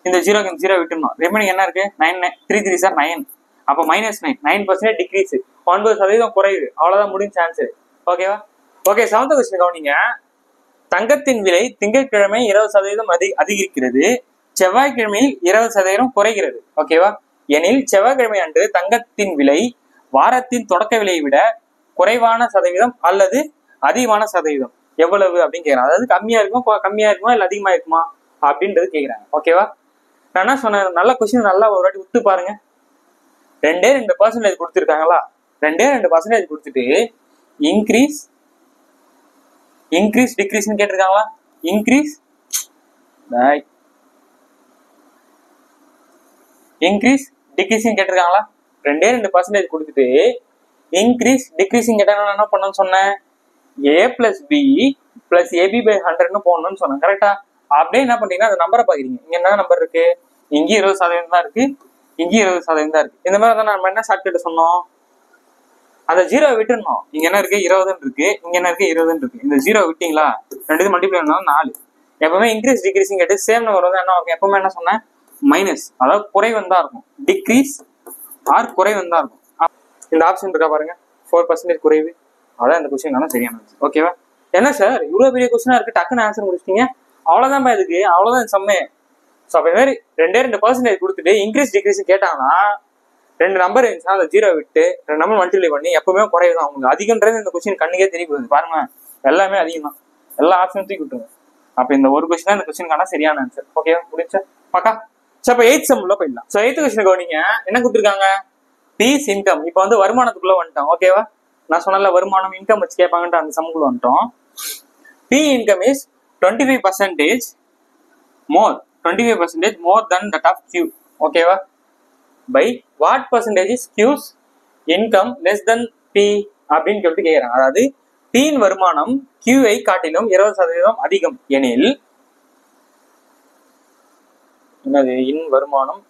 இந்த 0 விட்டுணும், ரிமைனிங் என்ன இருக்கு? 9 3 3 சார் 9. அப்போ -9 9% டிக்ரீஸ், 9% குறையுது. அவ்வளவுதான், முடிஞ்ச ஆன்சர். ஓகேவா? ஓகே, 7th கொஸ்டின் கவனிங்க. தங்கத்தின் விலை திங்கட்கிழமை 20% அதிகரிக்கிறது, செவ்வாய்க்கிழமையில் 20% குறைகிறது. ஓகேவா? எனில் செவ்வாய்க்கிழமை அன்று தங்கத்தின் விலை வாரத்தின் தொடக்க விலையை விட குறைவான சதவீதம் அல்லது அதிகமான சதவீதம் எவ்வளவு அப்படின்னு கேட்கறாங்க. அதாவது கம்மியா இருக்குமா இல்ல அதிகமா இருக்குமா அப்படின்றது கேட்கறாங்க. ஓகேவா? நான் என்ன சொன்னேன், நல்ல கொஸ்டின் நல்லா ஒரு வாட்டி விட்டு பாருங்க. 2% கொடுத்துருக்காங்களா? 2% கொடுத்துட்டு இன்க்ரீஸ் டிக்ரீஸ் கேட்டிருக்காங்களா? இன்க்ரீஸ் டிக்ரீஸ் கேட்டிருக்காங்களா? 2% கொடுத்துட்டு இன்க்ரீஸ் டிக்ரீஸ் கேட்டாங்கன்னா என்ன பண்ணணும்னு சொன்னேன்? A + B + AB/100 போடணும்னு சொன்னேன். கரெக்டா? அப்படியே என்ன பண்றீங்கன்னா அந்த நம்பரை பாக்குறீங்க. இங்க என்ன நம்பர் இருக்கு? இங்கே 20% தான் இருக்கு, இங்கே 20% தான் இருக்கு. இந்த மாதிரி தான் நம்ம என்ன ஷார்ட்கட் சொன்னோம், அந்த 0 விட்டுருந்தோம். இங்க என்ன இருக்கு? 20 இருக்கு, இங்க என்ன இருக்கு? 20 இருக்கு. இந்த 0 விட்டீங்களா? 2 மல்டிப்ளை பண்ணா 4. எப்பவுமே இன்க்ரீஸ் டிக்ரீஸிங் கேட்டு சேம் நம்பர் வந்து என்ன இருக்கும்? எப்பவுமே என்ன சொன்னேன்? மைனஸ், அதாவது குறைவன் தான் இருக்கும். டிக்ரீஸ் ஆர் குறைவன் தான் இருக்கும். இந்த ஆப்ஷன் இருக்கா பாருங்க, 4% குறைவு. அதான் இந்த கொஸ்டின் சரியான ஆன்சர். ஓகேவா? என்ன சார் இவ்வளவு பெரிய கொஸ்டினா இருக்கு, டக்குன்னு ஆன்சர் முடிச்சிட்டீங்க, அவ்வளவுதான் இதுக்கு, அவ்வளவுதான் சம்மே. ஸோ அப்போ இது மாதிரி 2% கொடுத்துட்டு இன்க்ரீஸ் டிக்ரீஸ் கேட்டாங்கன்னா 2 நம்பர் இருந்துச்சுன்னா அந்த 0 விட்டு 2 நம்பர் மல்டிப்ளை பண்ணி எப்பவுமே குறைவுதான். உங்களுக்கு அதிகன்றது இந்த கொஸ்டின் கண்ணுக்கே தெரிய போகுது பாருங்க, எல்லாமே அதிகம் தான். எல்லா ஆப்ஷனும் தூக்கி விட்டுருங்க. அப்போ இந்த ஒரு கொஸ்டின் தான் இந்த கொஸ்டினுக்கான சரியான ஆன்சர். ஓகேவா? முடிச்சா பக்கா. ஸோ அப்போ 8th சம் உள்ள போயிடலாம். ஸோ 8th கொஸ்டின் கவனிங்க, என்ன கொடுத்துருக்காங்க? பீஸ் இன்கம். இப்போ வந்து வருமானத்துக்குள்ள வந்துட்டோம். ஓகேவா? நான் சொன்னல வருமானம் இன்கம் வச்சு கேட்பாங்கன்ட்டு அந்த சம்குள்ள வந்துட்டோம். P income is 25% more than that of Q. ஓகேவா? by what percentage is Q's income less than P அப்படின்னு சொல்லிட்டு கேட்குறாங்க. அதாவது P இன் வருமானம் Q ஐ காட்டிலும் 20% அதிகம் எனில் என்னது இன் வருமானம்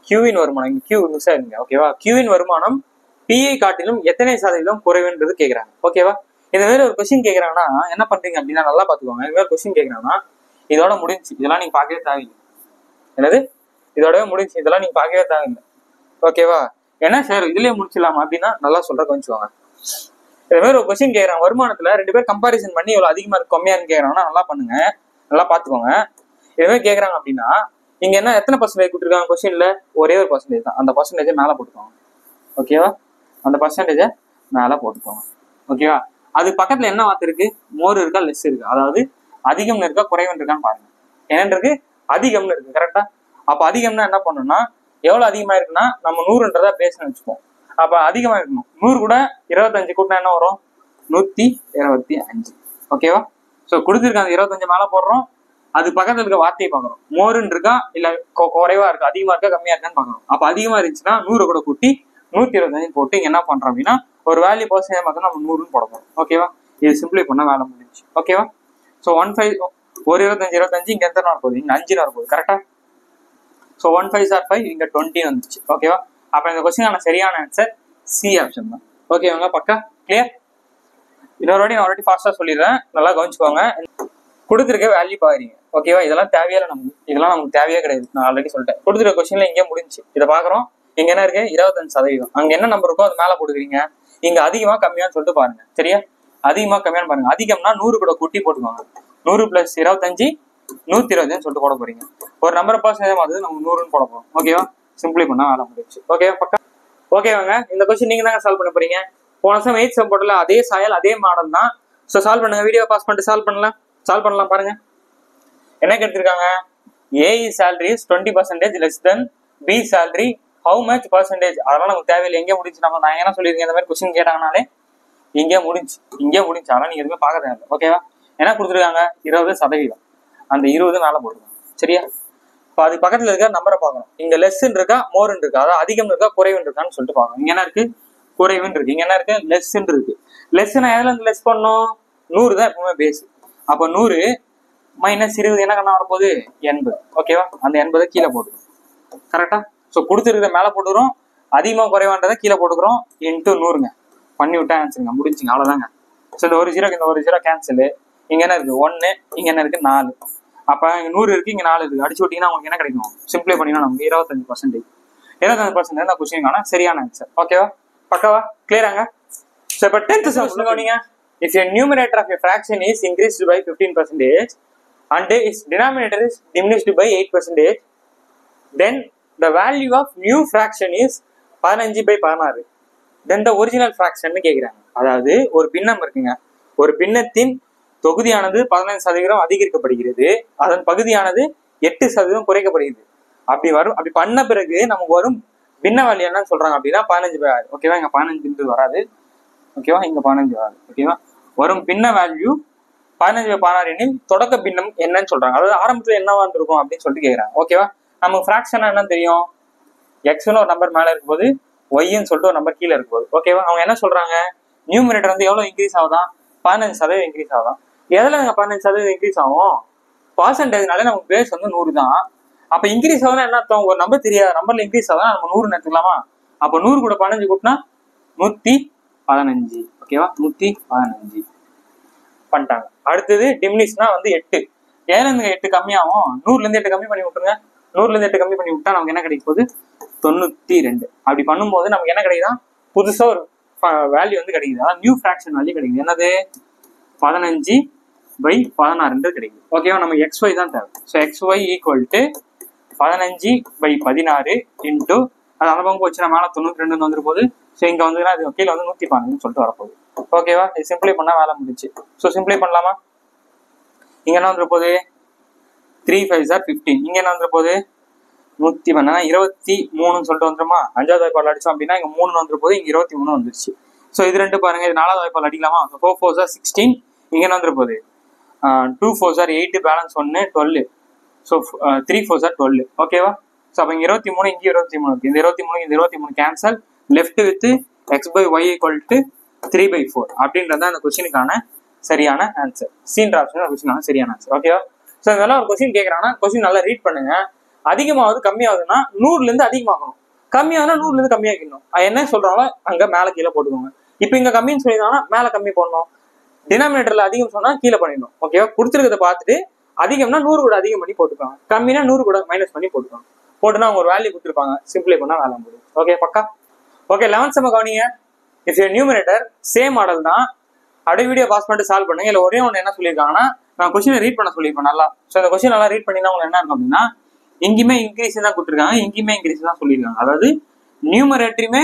Q இன் வருமானம், Q மிஸ் ஆயிருங்க. ஓகேவா? Q இன் வருமானம் P ஐ காட்டிலும் எத்தனை சதவீதம் குறைவுன்றது கேட்குறாங்க. ஓகேவா? இந்த மாதிரி ஒரு கொஸ்டின் கேட்கறாங்கன்னா என்ன பண்றீங்க அப்படின்னா நல்லா பாத்துக்கோங்க. இந்த மாதிரி கொஸ்டின் கேட்கறாங்கன்னா இதோட முடிஞ்சு, இதெல்லாம் நீங்க பார்க்கவே தேவையில்லை. என்னது இதோடவே முடிஞ்சு, இதெல்லாம் நீங்க பார்க்கவே தேவையில்லை. ஓகேவா? ஏன்னா சார் இதுலயே முடிச்சிடலாமா அப்படின்னா நல்லா சொல்ற கொஞ்சுவாங்க. இந்த மாதிரி ஒரு கொஸ்டின் கேட்கறாங்க, வருமானத்துல 2 பேர் கம்பாரிசன் பண்ணி எவ்வளவு அதிகமா இருக்கு கம்மியா இருக்கு கேட்கறாங்கன்னா நல்லா பண்ணுங்க, நல்லா பாத்துக்கோங்க. இது மாதிரி கேட்கறாங்க அப்படின்னா இங்க என்ன எத்தனை பர்சன்டேஜ் கொடுத்துருக்காங்க கொஸ்டின்ல? ஒரே ஒரு பர்சன்டேஜ் தான். அந்த பர்சன்டேஜை மேல போட்டுக்கோங்க. ஓகேவா? அந்த பர்சன்டேஜை மேல போட்டுக்கோங்க. ஓகேவா? அது பக்கத்துல என்ன வார்த்தை இருக்கு? மோர் இருக்கா லெஸ் இருக்கு? அதாவது அதிகம்னு இருக்கா குறைவன் இருக்கான்னு பாருங்க. என்னன்னு இருக்கு? அதிகம்னு இருக்கு. கரெக்டா? அப்ப அதிகம்னா என்ன பண்ணணும்னா எவ்வளவு அதிகமா இருக்குன்னா நம்ம 100ன்றதா பேசணும்னு வச்சுப்போம். அப்ப அதிகமா இருக்கணும். 100 கூட 25 கூட்டினா என்ன வரும்? 125. ஓகேவா? ஸோ கொடுத்துருக்காங்க 25 மேல போடுறோம், அது பக்கத்துல இருக்க வார்த்தையை பார்க்கறோம். மோருன்னு இருக்கா இல்ல குறைவா இருக்கா, அதிகமா இருக்கா கம்மியா இருக்கான்னு பார்க்கணும். அப்ப அதிகமா இருந்துச்சுன்னா 100 கூட கூட்டி 125 போட்டு இங்க என்ன பண்றோம் அப்படின்னா ஒரு வேல்யூ பர்சன்டேஜ் பார்த்தா நம்ம 100ன்னு போட போறோம். ஓகேவா? இது சிம்பிளை பண்ணா வேலை முடிஞ்சு. ஓகேவா? ஸோ 15 ஒரு 25 இங்க எத்தனை வரப்போகுது, இங்க 5 வரப்போகுது. கரெக்டா? ஸோ 1 5 ஆர் 5 இங்க 20 வந்துச்சு. ஓகேவா? அப்ப இந்த கொஸ்டின் சரியான ஆன்சர் சி ஆப்ஷன் தான். ஓகேவாங்க? பக்கா கிளியர்? இன்னொரு வாட்டி ஃபாஸ்டா சொல்லிடுறேன், நல்லா கவனிச்சுக்கோங்க. கொடுத்துருக்க வேல்யூ பாக்குறீங்க. ஓகேவா? இதெல்லாம் தேவையில்லை நமக்கு, இதெல்லாம் நமக்கு தேவையே கிடையாது. நான் ஆல்ரெடி சொல்லிட்டேன். கொடுத்துருக்க கொஸ்டின்ல இங்கே முடிஞ்சு. இதை பாக்குறோம். இங்க என்ன இருக்கு, 25%. அங்க என்ன நம்பர் இருக்கோ அது மேல போட்டுக்கிறீங்க. இங்க அதிகமா கம்மியான்னு சொல்லிட்டு பாருங்க. சரியா? அதிகமா கம்மியான்னு பாருங்க. அதிகம்னா 100 கூட கூட்டி போட்டுக்கோங்க. 100 + 25 120 சொல்லிட்டு போட போறீங்க. ஒரு நம்பர் பர்சன்டேஜ் மாதிரி நம்ம 100ன்னு போட போறோம். ஓகேவா? சிம்பிளை பண்ணா வேலை முடிச்சு. ஓகேவா? பக்கா ஓகேவாங்க? இந்த கொஸ்டின் நீங்க தாங்க சால்வ் பண்ண போறீங்க. போன வருஷம் 8 சம் போட்டல அதே சாயல் அதே மாடல் தான். ஸோ சால்வ் பண்ணுங்க. வீடியோ பாஸ் பண்ணிட்டு சால்வ் பண்ணலாம் பாருங்க. என்ன கேட்டிருக்காங்க, A salary is 20% less than B salary, how much percentage? அதெல்லாம் நமக்கு தேவையில்லை. எங்கே முடிச்சு நான் என்ன சொல்லியிருக்கேன், இந்த மாதிரி கொஸ்டின் கேட்டாங்கனாலே இங்கே முடிஞ்சு. அதெல்லாம் நீங்க எதுவுமே பார்க்க தேவை. ஓகேவா? என்ன கொடுத்துருக்காங்க, 20%. அந்த 20 மேல போட்டுருக்காங்க. சரியா? இப்போ அது பக்கத்துல இருக்க நம்பரை பார்க்கணும். இங்க லெஸ்ன்னு இருக்கா மோர்ன்னு இருக்கா, அதாவது அதிகம் இருக்கா குறைவுன்னு இருக்கான்னு சொல்லிட்டு பார்க்கணும். இங்க என்ன இருக்கு, குறைவுன்னு இருக்கு. இங்க என்ன இருக்கு, லெஸ்ன்னு இருக்கு. லெஸ்னா எதுல இருந்து லெஸ் பண்ணணும், 100 தான் எப்பவுமே பேஸ். அப்போ 100 - 20 என்ன கண்ணா வரப்போகுது, 80. ஓகேவா? அந்த 80 கீழே போட்டுக்கணும். கரெக்டா? ஸோ கொடுத்துருக்கிறத மேலே போட்டுக்கிறோம், அதிகமாக குறைவான்றதை கீழே போட்டுக்கிறோம். இன்ட்டு 100ங்க பண்ணி விட்டா ஆன்சருங்க, முடிஞ்சுங்க. அவ்வளோதாங்க. ஸோ இந்த ஒரு 0 இந்த ஒரு 0 கேன்சலு. இங்க என்ன இருக்கு, 1. இங்க என்ன இருக்கு, 4. அப்ப இங்க 100 இருக்கு, இங்க 4 இருக்கு. அடிச்சு விட்டீங்கன்னா உங்களுக்கு என்ன கிடைக்கும், சிம்பிளை பண்ணினா நமக்கு 25%. 25% தான் கொஸ்டினுக்கான சரியான ஆன்சர். ஓகேவா? பக்காவா? கிளியராங்க? ஸோ இப்போ 10th சம் கவனிங்க. If a numerator of a fraction is increased by 15% and its denominator is diminished by 8%, then the value of new fraction is 15/16. Then the original fraction கேக்குறாங்க. அதாவது ஒரு பின்னம் இருக்குங்க. ஒரு பின்னத்தின் தொகுதியானது 15% அதிகரிக்கப்படுகிறது, அதன் பகுதியானது 8% குறைக்கப்படுகிறது. அப்படி பண்ண பிறகு நமக்கு வரும் பின்ன வேல்யூ என்னன்னு சொல்றாங்க அப்படின்னா 15/6. ஓகேவா? இங்க 15 வராது. ஓகேவா? இங்க 15 வராது. ஓகேவா? வரும் பின்ன வேல்யூ 15/16 எனில் தொடக்க பின்னம் என்னன்னு சொல்றாங்க. அதாவது ஆரம்பத்துல என்னவா இருந்திருக்கும் அப்படின்னு சொல்லிட்டு கேக்குறாங்க. ஓகேவா? நமக்கு ஃபிராக்ஷன் என்னன்னு தெரியும், எக்ஸ்னு ஒரு நம்பர் மேல இருக்கும்போது ஒய்ன்னு சொல்லிட்டு ஒரு நம்பர் கீழே இருக்கும்போது. ஓகேவா? அவங்க என்ன சொல்றாங்க, நியூமரேட்டர் வந்து எவ்வளவு இன்க்ரீஸ் ஆகுதான், 15% இன்க்ரீஸ் ஆகுதான். எதுல 15% இன்க்ரீஸ் ஆகும், பர்சன்டேஜ்னாலே நமக்கு பேஸ் வந்து 100 தான். அப்ப இன்க்ரீஸ் ஆகுதுன்னா என்ன அர்த்தம், ஒரு நம்பர் தெரியாத நம்பர்ல இன்க்ரீஸ் ஆகுதுன்னா நம்ம 100 எடுத்துக்கலாமா? அப்ப 100 கூட 15 கூட்டினா 115. ஓகேவா? 115 பண்ணிட்டாங்க. அடுத்தது டிமினிஷ்னா வந்து 8. ஏன்னா இருந்து 8 கம்மியாகும், 100ல இருந்து 8 கம்மி பண்ணி விட்டுருங்க. 100ல இருந்து 8 கம்மி பண்ணி விட்டா நமக்கு என்ன கிடைக்கும் போது 92. அப்படி பண்ணும்போது நமக்கு என்ன கிடைக்குதா, புதுசா ஒரு வேல்யூ வந்து கிடைக்குது. அதாவது நியூ ஃபிராக்ஷன் வேல்யூ கிடைக்குது. என்னது, 15/16 கிடைக்குது. ஓகேவா? நம்ம XY தான் தேவை. ஸோ XY = 15/16 இன்ட்டு அது அந்த பக்கம் போச்சுன்னா மேலே 92 வந்துரு போது. ஸோ இங்க வந்துன்னா அது கீழே வந்து 115 சொல்லிட்டு வரப்போகுது. ஓகேவா? இது சிம்பிளை பண்ணா வேலை முடிச்சு. ஸோ சிம்பிளை பண்ணலாமா? இங்க என்ன வந்துரு போகுது, 3 5 are 15. இங்க என்ன வந்துரு போகுது, 123 சொல்லிட்டு வந்துருமா? 5வது வாய்ப்பால் அடிச்சோம் அப்படின்னா இங்க 3 வந்துரு போது, இங்க 23 வந்துருச்சு. ஸோ இது ரெண்டு பாருங்க, இது 4வது வாய்ப்பால் அடிக்கலாமா? 4 4 are 16. இங்க என்ன வந்துரு போகுது, 2 4 are 8, பேலன்ஸ் 1 12. So 3 4 are 12. ஓகேவா? ஸோ அப்போ இங்க 23, இங்கே 23 இருக்கு. இந்த 23 கேன்சல், லெஃப்ட் வித் x/y = 3/4 அப்படின்றது அந்த கொஸ்டினுக்கான சரியான ஆன்சர். சீன்ற ஆப்ஷன் கொஸ்டினுக்கான சரியான ஆன்சர். ஓகேவா? ஸோ இதெல்லாம் ஒரு கொஸ்டின் கேட்கறாங்கன்னா கொஸ்டின் நல்லா ரீட் பண்ணுங்க. அதிகமாவது கம்மியாகுதுன்னா 100ல இருந்து அதிகமாகணும், கம்மியாகுதுன்னா 100ல இருந்து கம்மியாக்கணும். என்ன சொல்றாங்களோ அங்க மேல கீழே போட்டுக்கோங்க. இப்போ இங்க கம்மின்னு சொல்லியிருந்தாங்கன்னா மேல கம்மி பண்ணணும், டினாமினேட்டர்ல அதிகம் சொன்னா கீழே பண்ணிடணும். ஓகேவா? கொடுத்துருக்கத பார்த்துட்டு அதிகம்னா 100 கூட அதிகம் பண்ணி போட்டுப்பாங்க, கம்மினா 100 கூட மைனஸ் பண்ணி போட்டுப்பாங்க. போட்டுனா அவங்க ஒரு வேல்யூ கொடுத்துருப்பாங்க, சிம்பிளை பண்ணா வேலை முடியும். ஓகே பக்கா? ஓகே 11th சம் கவனிங்க. இஃப் நியூமரேட்டர் சேம் மாடல் தான், அப்படியே வீடியோ பாஸ் பண்ணிட்டு சால்வ் பண்ணுங்க. இல்லை ஒரே ஒன்று என்ன சொல்லியிருக்காங்கன்னா, நான் கொஸ்டினை ரீட் பண்ண சொல்லியிருப்பேன் நல்லா. ஸோ அந்த கொஸ்டின் நல்லா ரீட் பண்ணினா உங்களுக்கு என்ன இருக்கும் அப்படின்னா, எங்கேயுமே இன்க்ரீஸ் தான் கொடுத்துருக்காங்க, எங்கேயுமே இன்க்ரீஸ் தான் சொல்லியிருக்காங்க. அதாவது நியூமரேட்டருமே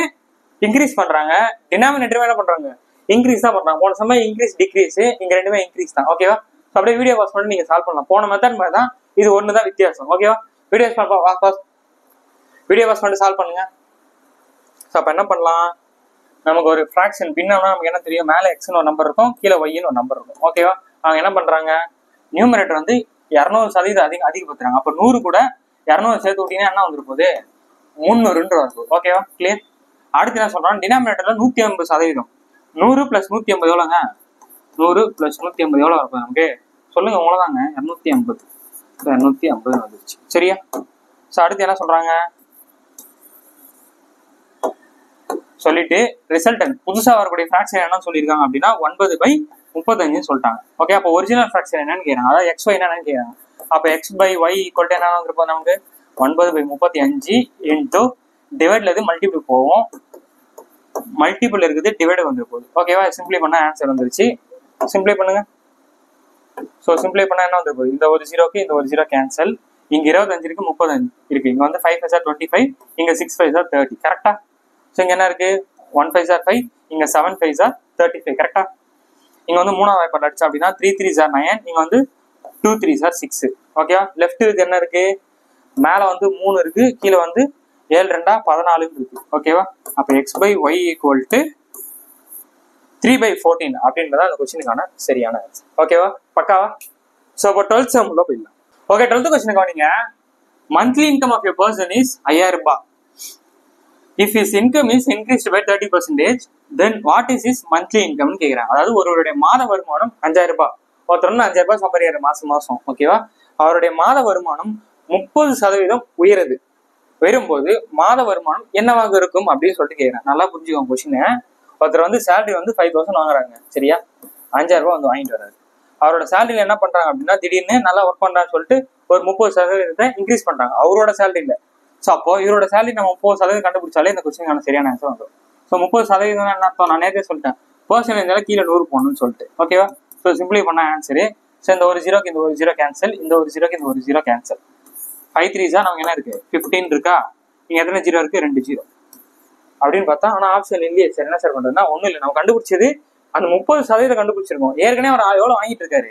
இன்க்ரீஸ் பண்றாங்க, டினாமினேட்டருமே என்ன பண்றாங்க, இன்க்ரீஸ் தான் பண்றாங்க. போன சமயம் இன்க்ரீஸ் டிக்ரீஸ், இங்க ரெண்டுமே இன்க்ரீஸ் தான். ஓகேவா? ஸோ அப்படியே வீடியோ பாஸ் பண்ணி நீங்க சால்வ் பண்ணலாம். போன மெத்தட் மாதிரி தான், இது ஒன்று தான் வித்தியாசம். ஓகேவா? வீடியோ பாஸ் பண்ணிட்டு சால்வ் பண்ணுங்க. ஸோ அப்போ என்ன பண்ணலாம், நமக்கு ஒரு ஃப்ராக்ஷன் பின்னம்னா நமக்கு என்ன தெரியும், மேலே எக்ஸ்னு ஒரு நம்பர் இருக்கும், கீழே ஒய்ன்னு ஒரு நம்பர் இருக்கும். ஓகேவா? அவங்க என்ன பண்றாங்க, நியூமரேட்டர் வந்து 200% அதிகப்படுத்துறாங்க. அப்ப 100 கூட 200 சேர்த்து விட்டீங்கன்னா என்ன வந்துரு போகுது, 300 வருது. ஓகேவா, கிளியர். அடுத்து என்ன சொல்றோம், டினாமினேட்டர்ல 150%. 100 + 150 எவ்வளோங்க, 100 + 150 எவ்வளோ இருக்கும் நமக்கு சொல்லுங்க, அவ்வளோதாங்க, 250. 250 வந்துருச்சு, சரியா. ஸோ அடுத்து என்ன சொல்றாங்க சொல்லிட்டு ரிசல்டன் புதுசா வரக்கூடிய ஃபிராக்ஷன் என்ன சொல்லியிருக்காங்க அப்படின்னா 9/35 சொல்லிட்டாங்க. ஓகே, அப்போ ஒரிஜினல் ஃபிராக்ஷன் என்னன்னு கேட்குறாங்க, அதாவது XY என்னன்னு கேட்குறாங்க. அப்போ x/y = என்ன வந்துருப்போம் நமக்கு, 9/35 இன்டூ டிவைட்ல இது மல்டிபிள் போகும், மல்டிபிள் இருக்குது டிவைடு வந்துரு போகுது. ஓகேவா, சிம்பிளை பண்ணா ஆன்சர் வந்துருச்சு. சிம்பிளை பண்ணுங்க. ஸோ சிம்பிளை பண்ணா என்ன வந்துரு போகுது, இந்த ஒரு ஜீரோக்கு இந்த ஒரு ஜீரோ கேன்சல், இங்க 25 இருக்கு, 35 இருக்கு, இங்க வந்து 5 5 25, இங்க 6 5 30. கரெக்டா. ஸோ இங்க என்ன இருக்கு, 1 5 5, இங்க 7 5 35. கரெக்டா. இங்க வந்து மூணாவது வாய்ப்பாடு அடிச்சா அப்படின்னா 3 3 9, இங்க வந்து 2 3 6. ஓகேவா, லெஃப்ட் இது என்ன இருக்கு, மேல வந்து 3 இருக்கு, கீழே வந்து 7 2 14 இருக்கு. ஓகேவா, அப்ப x/y = 3/14 அப்படின்றத அந்த கொஸ்டினுக்கான சரியான ஆன்சர். ஓகேவா, பக்காவா. ஸோ இப்போ 12th சம் உள்ள போயிடலாம். ஓகே, 12th கொஸ்டின் கவனிங்க. Monthly income of a person is 5000 ரூபாய். If his income is increased by 30%, then what is his monthly income கேக்குறாங்க. அதாவது ஒருவருடைய மாத வருமானம் 5000 ரூபாய். ஒருத்தர் 5000 ரூபாய் சம்பாதிக்கிறாரு மாசம். ஓகேவா, அவருடைய மாத வருமானம் 30% உயருது. வரும்போது மாத வருமானம் என்னவாக இருக்கும் அப்படின்னு சொல்லிட்டு கேட்குறேன். நல்லா புரிஞ்சுக்கோங்க கொஸ்டின். ஒருத்தர் வந்து சேலரி வந்து 5000 வாங்குறாங்க, சரியா, 5000 ரூபாய் வந்து வாங்கிட்டு வர்றாரு. அவரோட சேலரியில என்ன பண்றாங்க அப்படின்னா திடீர்னு நல்லா ஒர்க் பண்றான்னு சொல்லிட்டு ஒரு 30% இன்க்ரீஸ் பண்றாங்க அவரோட சேலரியில. ஸோ அப்போ இவரோட சேலரி நம்ம 30% கண்டுபிடிச்சாலே இந்த கொஸ்டினுக்கான சரியான ஆன்சர் வந்துடும். ஸோ 30% என்ன அர்த்தம், நான் நேரத்தை சொல்லிட்டேன், பர்சன்டேஜால கீழே 100 போடணும்னு சொல்லிட்டு. ஓகேவா, ஸோ சிம்பிளை பண்ண ஆன்சரு. ஸோ இந்த ஒரு ஜீரோக்கு இந்த ஒரு ஜீரோ கேன்சல், இந்த ஒரு ஜீரோக்கு இந்த ஒரு ஜீரோ கேன்சல். 5 3 நமக்கு என்ன இருக்கு, 15 இருக்கா, இங்க எத்தனை ஜீரோ இருக்கு, 2 ஜீரோ அப்படின்னு பார்த்தா. ஆனா ஆப்ஷன் இல்லையே. சரி, என்ன சார் பண்றதுன்னா ஒன்றும் இல்லை, நம்ம கண்டுபிடிச்சது அந்த 30% கண்டுபிடிச்சிருக்கோம். ஏற்கனவே அவர் எவ்வளவு வாங்கிட்டு இருக்காரு,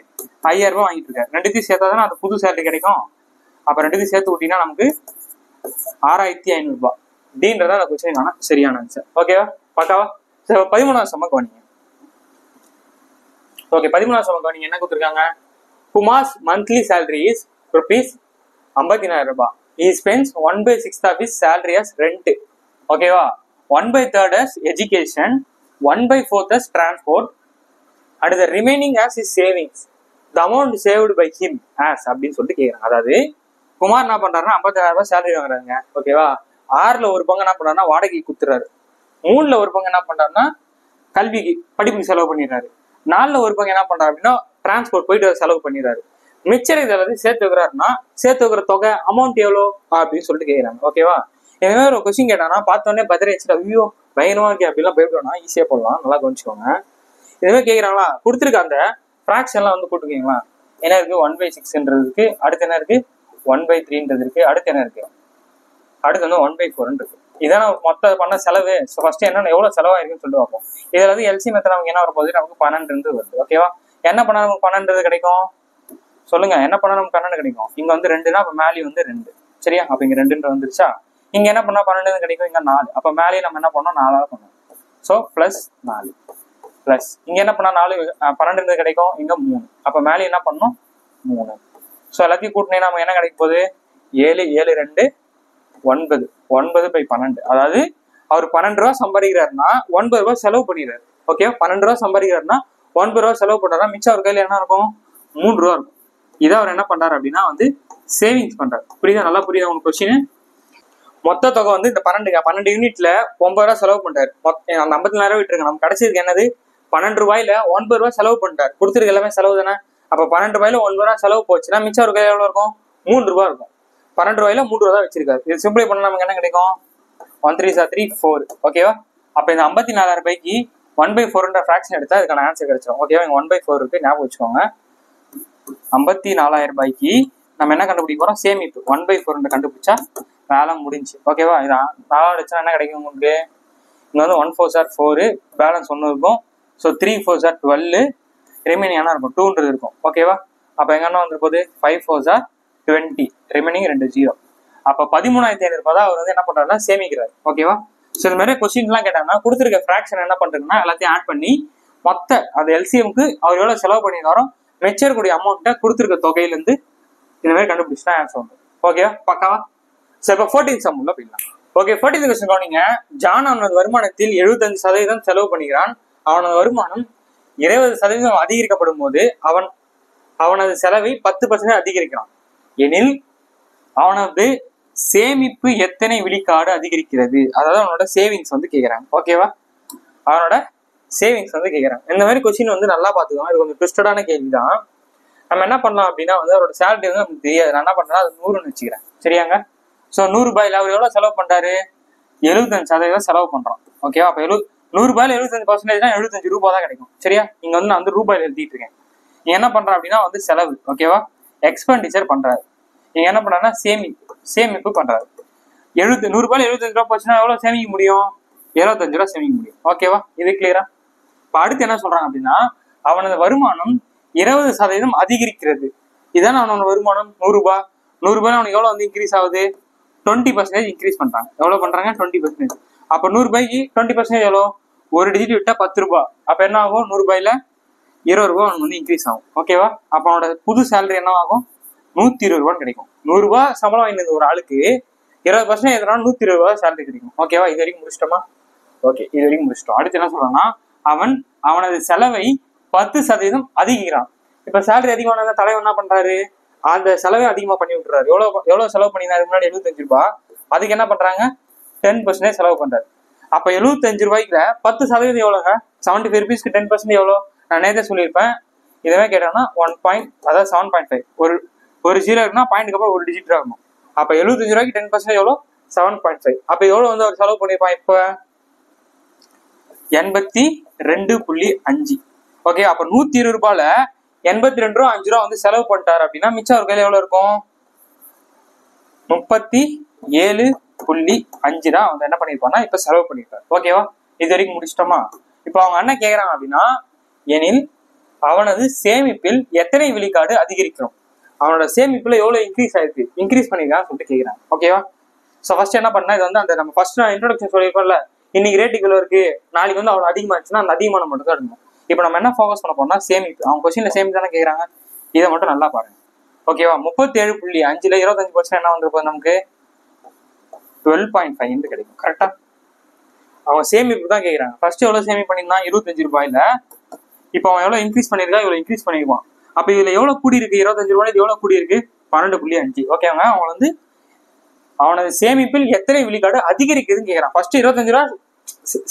5000 ரூபாய் வாங்கிட்டு இருக்காரு. ரெண்டுத்தையும் சேர்த்தா தானே அது புது சேலரி கிடைக்கும். அப்ப ரெண்டுத்தையும் சேர்த்து விட்டீங்கன்னா நமக்கு 6500 ரூபாய். அப்படின்றத அந்த கொஸ்டினுக்கான சரியான ஆன்சர். ஓகேவா, பக்காவா. 13வது சம் கவனிங்க. ஓகே, 13வது சம் கவனிங்க. என்ன கொடுத்துருக்காங்க, குமார்ஸ் மந்த்லி சேலரி இஸ் ₹50000 ரூபாய். He spends 1/6 of his salary as rent. ஓகேவா, 1/3 as education, 1/4 as transport, and the remaining as his savings. The amount saved by him as அப்படின்னு சொல்லிட்டு கேட்குறாங்க. அதாவது குமார் என்ன பண்றாருன்னா 50000 ரூபாய் சேலரி வாங்குறாங்க. ஓகேவா, 6ல் ஒரு பங்கு என்ன பண்றாருன்னா வாடகைக்கு குத்துறாரு, 3ல் ஒரு பங்கு என்ன பண்றாருன்னா கல்விக்கு படிப்புக்கு செலவு பண்ணிடுறாரு, 4ல் ஒரு பங்கு என்ன பண்றாரு அப்படின்னா டிரான்ஸ்போர்ட் போயிட்டு செலவு பண்ணிடுறாரு. மிச்சம் இதில் சேர்த்து வைக்கிறாருன்னா சேர்த்து வைக்கிற தொகை அமௌண்ட் எவ்வளோ அப்படின்னு சொல்லிட்டு கேட்குறாங்க. ஓகேவா, இந்த மாதிரி ஒரு கொஸ்டின் கேட்டானா பார்த்தோன்னே பத்திர வச்சுட்டு ஐயோ பயங்கரமா இருக்கே அப்படிலாம் பயப்படணும், ஈஸியாக போடலாம். நல்லா கவனிச்சுக்கோங்க. இதுமாதிரி கேட்குறாங்களா, கொடுத்துருக்க அந்த ஃப்ராக்ஷன்லாம் வந்து போட்டுருக்கீங்களா, என்ன இருக்கு, 1/6 இருக்கு, அடுத்து என்ன இருக்கு, 1/3 இருக்கு, அடுத்து என்ன இருக்கு, அடுத்து வந்து 1/4 இருக்கு. இதான் மொத்த பண்ண செலவு. ஸோ ஃபர்ஸ்ட் என்ன எவ்வளவு செலவாயிருக்குன்னு சொல்லிட்டு பார்ப்போம். இதுல வந்து எல்சி மெத்தட் நமக்கு என்ன வரப்போகுது, நமக்கு 12 வருது. ஓகேவா, என்ன பண்ணா நமக்கு 12 கிடைக்கும் சொல்லுங்க, என்ன பண்ணா நமக்கு 12 கிடைக்கும். இங்க வந்து 2னா அப்ப மேலே வந்து 2, சரியா, அப்ப இங்க 2 வந்துருச்சா. இங்க என்ன பண்ணா 12 கிடைக்கும், இங்க 4, அப்ப மேலே நம்ம என்ன பண்ணோம், 4 பண்ணோம். ஸோ +4 பிளஸ் இங்க என்ன பண்ணா 12 கிடைக்கும், இங்க 3, அப்ப மேலே என்ன பண்ணோம் 3. ஸோ எல்லாத்தையும் கூட்டினே நம்ம என்ன கிடைக்க போகுது, 7 7 2 9, 9/12. அதாவது அவர் 12 ரூபா சம்பாதிக்கிறாருன்னா 9 ரூபாய் செலவு பண்ணிடுறாரு. ஓகே, 12 ரூபா சம்பாதிக்கிறாருன்னா 9 ரூபா செலவு பண்றாருன்னா மிச்சம் அவர் கையில என்ன இருக்கும், 3 ரூபா இருக்கும். இதை அவர் என்ன பண்றாரு அப்படின்னா வந்து சேவிங்ஸ் பண்றாரு. புரியுதா, நல்லா புரியுதா உங்களுக்கு கொஸ்டின். மொத்த தொகை வந்து இந்த 12 யூனிட்ல 9 ரூபா செலவு பண்றாரு. அந்த 54000 விட்டுருங்க, நம்ம கிடைச்சதுக்கு என்னது 12 ரூபாயில 9 ரூபாய் செலவு பண்ணிட்டாரு. கொடுத்துருக்கு எல்லாமே செலவு தானே. அப்ப 12 ரூபாயில 9 ரூபாய் செலவு போச்சுன்னா மிச்சம் ஒரு கையில எவ்வளவு இருக்கும், 3 ரூபாய் இருக்கும். 12 ரூபாயில 3 ரூபா தான் வச்சிருக்காரு. இது சிம்பிளை பண்ணா நமக்கு என்ன கிடைக்கும், 1 3 3 4. ஓகேவா, அப்ப இந்த 54000 ரூபாய்க்கு 1/4 ஃபிராக்ஷன் எடுத்தா இதுக்கான ஆன்சர் கிடைச்சிடும். ஓகேவா, இங்க 1/4 இருக்கு, ஞாபகம் வச்சுக்கோங்க. 54000 ரூபாய்க்கு நம்ம என்ன கண்டுபிடிக்க போறோம், சேமிப்பு. 1/4 கண்டுபிடிச்சா வேலை முடிஞ்சு. ஓகேவா, இதான் 4 அடிச்சா என்ன கிடைக்கும் உங்களுக்கு, இங்க வந்து 1 4 4, பேலன்ஸ் 1 இருக்கும். ஸோ 3 4 12, ரிமைனிங் என்ன இருக்கும் 2 இருக்கும். ஓகேவா, அப்ப எங்க என்ன வந்து போகுது 5 4 20, ரிமைனிங் 2 0. அப்ப 13500 ரூபாய் தான் அவர் வந்து என்ன பண்றாருன்னா சேமிக்கிறாரு. ஓகேவா, ஸோ இந்த மாதிரி கொஸ்டின் எல்லாம் கேட்டாங்கன்னா கொடுத்துருக்க ஃபிராக்ஷன் என்ன பண்றதுன்னா எல்லாத்தையும் ஆட் பண்ணி மொத்த அந்த எல்சிஎம்க்கு அவர் எவ்வளவு செலவு பண்ணியிருந்தாரோ மெச்சர் கூடிய அமௌண்ட்டை கொடுத்துருக்க தொகையிலேருந்து இந்த மாதிரி கண்டுபிடிச்சுதான் ஆன்சர் வந்து. ஓகேவா, பக்காவா? சரி, இப்போ 14th சம் உள்ள போயிடலாம். ஓகே, 14th கொஸ்டின் கவனிங்க. ஜான் அவனது வருமானத்தில் 75% செலவு பண்ணுகிறான். அவனது வருமானம் 20% அதிகரிக்கப்படும் போது அவனது செலவை 10% அதிகரிக்கிறான் எனில் அவனது சேமிப்பு எத்தனை விழுக்காடு அதிகரிக்கிறது? அதாவது அவனோட சேவிங்ஸ் வந்து கேட்கிறாங்க. ஓகேவா, அவனோட சேவிங்ஸ் வந்து கேட்கிறாங்க. இந்த மாதிரி கொஸ்டின் வந்து நல்லா பாத்துக்கோங்க. இது கொஞ்சம் ட்விஸ்டடான கேள்விதான். நம்ம என்ன பண்ணலாம் அப்படின்னா வந்து அவரோட சேலரி வந்து நமக்கு தெரியாது. நான் என்ன பண்றேன், அது 100ன்னு வச்சுக்கிறேன். சரியாங்க? ஸோ 100 ரூபாயில அவர் எவ்வளவு செலவு பண்றாரு? 75% செலவு பண்றோம். ஓகேவா, அப்ப 100 ரூபாயில 75% 75 ரூபாய் தான் கிடைக்கும். சரியா, இங்க வந்து நான் வந்து ரூபாயில எழுதிட்டு இருக்கேன். நீங்க என்ன பண்ற அப்படின்னா வந்து செலவு. ஓகேவா, எக்ஸ்பெண்டிச்சர் பண்றாரு. நீங்க என்ன பண்றாருன்னா சேமிப்பு பண்றாரு. 100 ரூபாயில 75 ரூபாய் போச்சுன்னா எவ்வளவு சேமிக்க முடியும்? 75 ரூபாய் சேமிக்க முடியும். ஓகேவா, இது கிளியரா? இப்ப அடுத்து என்ன சொல்றாங்க அப்படின்னா அவனது வருமானம் 20% அதிகரிக்கிறது. இதான அவனோட வருமானம். 100 ரூபாய். 100 ரூபாய் அவனுக்கு எவ்வளவு வந்து இன்க்ரீஸ் ஆகுது? 20% இன்க்ரீஸ் பண்றாங்க. எவ்வளவு பண்றாங்க? 20%. அப்ப 100 ரூபாய்க்கு 20% எவ்வளோ? ஒரு டிஜிட் விட்டா 10 ரூபாய். அப்ப என்ன ஆகும்? 100 ரூபாயில 20 ரூபாய் அவனுக்கு வந்து இன்க்ரீஸ் ஆகும். ஓகேவா, அப்ப அவனோட புது சேலரி என்ன ஆகும்? 120 ரூபான்னு கிடைக்கும். 100 ரூபாய் சம்பளம் வாங்கினது ஒரு ஆளுக்கு 20% எதுனா 120 ரூபாய் சேலரி கிடைக்கும். ஓகேவா, இது வரைக்கும் முடிச்சிட்டோமா? ஓகே, இது வரைக்கும் முடிச்சிட்டோம். அடுத்து என்ன சொல்றான்னா அவனது செலவை 10% அதிகரிக்கிறான். இப்ப சேலரி அதிகமான தலைவர் என்ன பண்றாரு? அந்த செலவை அதிகமா பண்ணி விட்டுறாரு. எவ்வளவு செலவு பண்ணிருந்தாரு முன்னாடி? 75 ரூபாய். அதுக்கு என்ன பண்றாங்க? 10% செலவு பண்றாரு. அப்ப 75 ரூபாய்க்குல 10% எவ்வளவுங்க? 75 rupeesக்கு 10% எவ்வளவு? நான் நேரத்தை சொல்லியிருப்பேன். இதவே கேட்டாங்கன்னா 7.5. ஒரு ஜீரோ இருக்குன்னா பாயிண்ட்டுக்கு அப்புறம் ஒரு டிஜிட் ஆகணும். அப்ப 75 ரூபாய்க்கு 10% எவ்வளவு? 7.5. அப்ப எவ்வளவு வந்து அவர் செலவு பண்ணிருப்பான்? இப்ப 82.5. ஓகே, அப்ப 120 ரூபாயில 82 ரூபா 5 ரூபா வந்து செலவு பண்ணிட்டாரு அப்படின்னா மிச்சம் ஒரு கையில எவ்வளவு இருக்கும்? 37.5 ரூபா வந்து என்ன பண்ணிருப்பான்னா இப்ப செலவு பண்ணிருப்பாரு. ஓகேவா, இது வரைக்கும் முடிச்சிட்டோமா? இப்ப அவங்க என்ன கேக்குறாங்க அப்படின்னா எனில் அவனது சேமிப்பில் எத்தனை விழுக்காடு அதிகரிக்கிறோம்? அவனோட சேமிப்புல எவ்வளவு இன்க்ரீஸ் ஆயிருக்கு, இன்க்ரீஸ் பண்ணிருக்கான்னு சொல்லிட்டு கேக்குறாங்க. ஓகேவா, சோ ஃபர்ஸ்ட் என்ன பண்ணா இது வந்து அந்த நம்ம ஃபர்ஸ்ட் இன்ட்ரோடக்ஷன் சொல்லியிருக்கோம்ல, இன்னைக்கு ரேட் இவ்வளவு இருக்கு, நாளைக்கு வந்து அவ்வளவு அதிகமா இருந்துச்சுன்னா அந்த அதிகமான மட்டும் தான் எடுக்கணும். இப்ப நம்ம என்ன ஃபோக்கஸ் பண்ண போறோம்னா சேமிப்பு. அவங்க கொஸ்டின்ல சேமிப்பு தானே கேக்குறாங்க, இதை மட்டும் நல்லா பாருங்க. ஓகேவா, 37.5ல 25% என்ன வந்திருப்போம்? நமக்கு 12.5 கிடைக்கும். கரெக்டா, அவங்க சேமிப்பு தான் கேக்குறாங்க. ஃபர்ஸ்ட் எவ்வளவு சேமிப்பு பண்ணிருந்தான்? 25 ரூபாயில. இப்ப அவன் எவ்வளவு இன்க்ரீஸ் பண்ணிருக்கா? இவ்வளவு இன்க்ரீஸ் பண்ணிருப்பான். அப்ப இதுல எவ்வளவு கூடி இருக்கு? 25 ரூபாய் எவ்வளவு கூடி இருக்கு? 12.5. ஓகேங்க, அவன் வந்து அவனது சேமிப்பில் எத்தனை விழுக்காடு அதிகரிக்குதுன்னு கேக்குறான். ஃபர்ஸ்ட் 25 ரூபாய்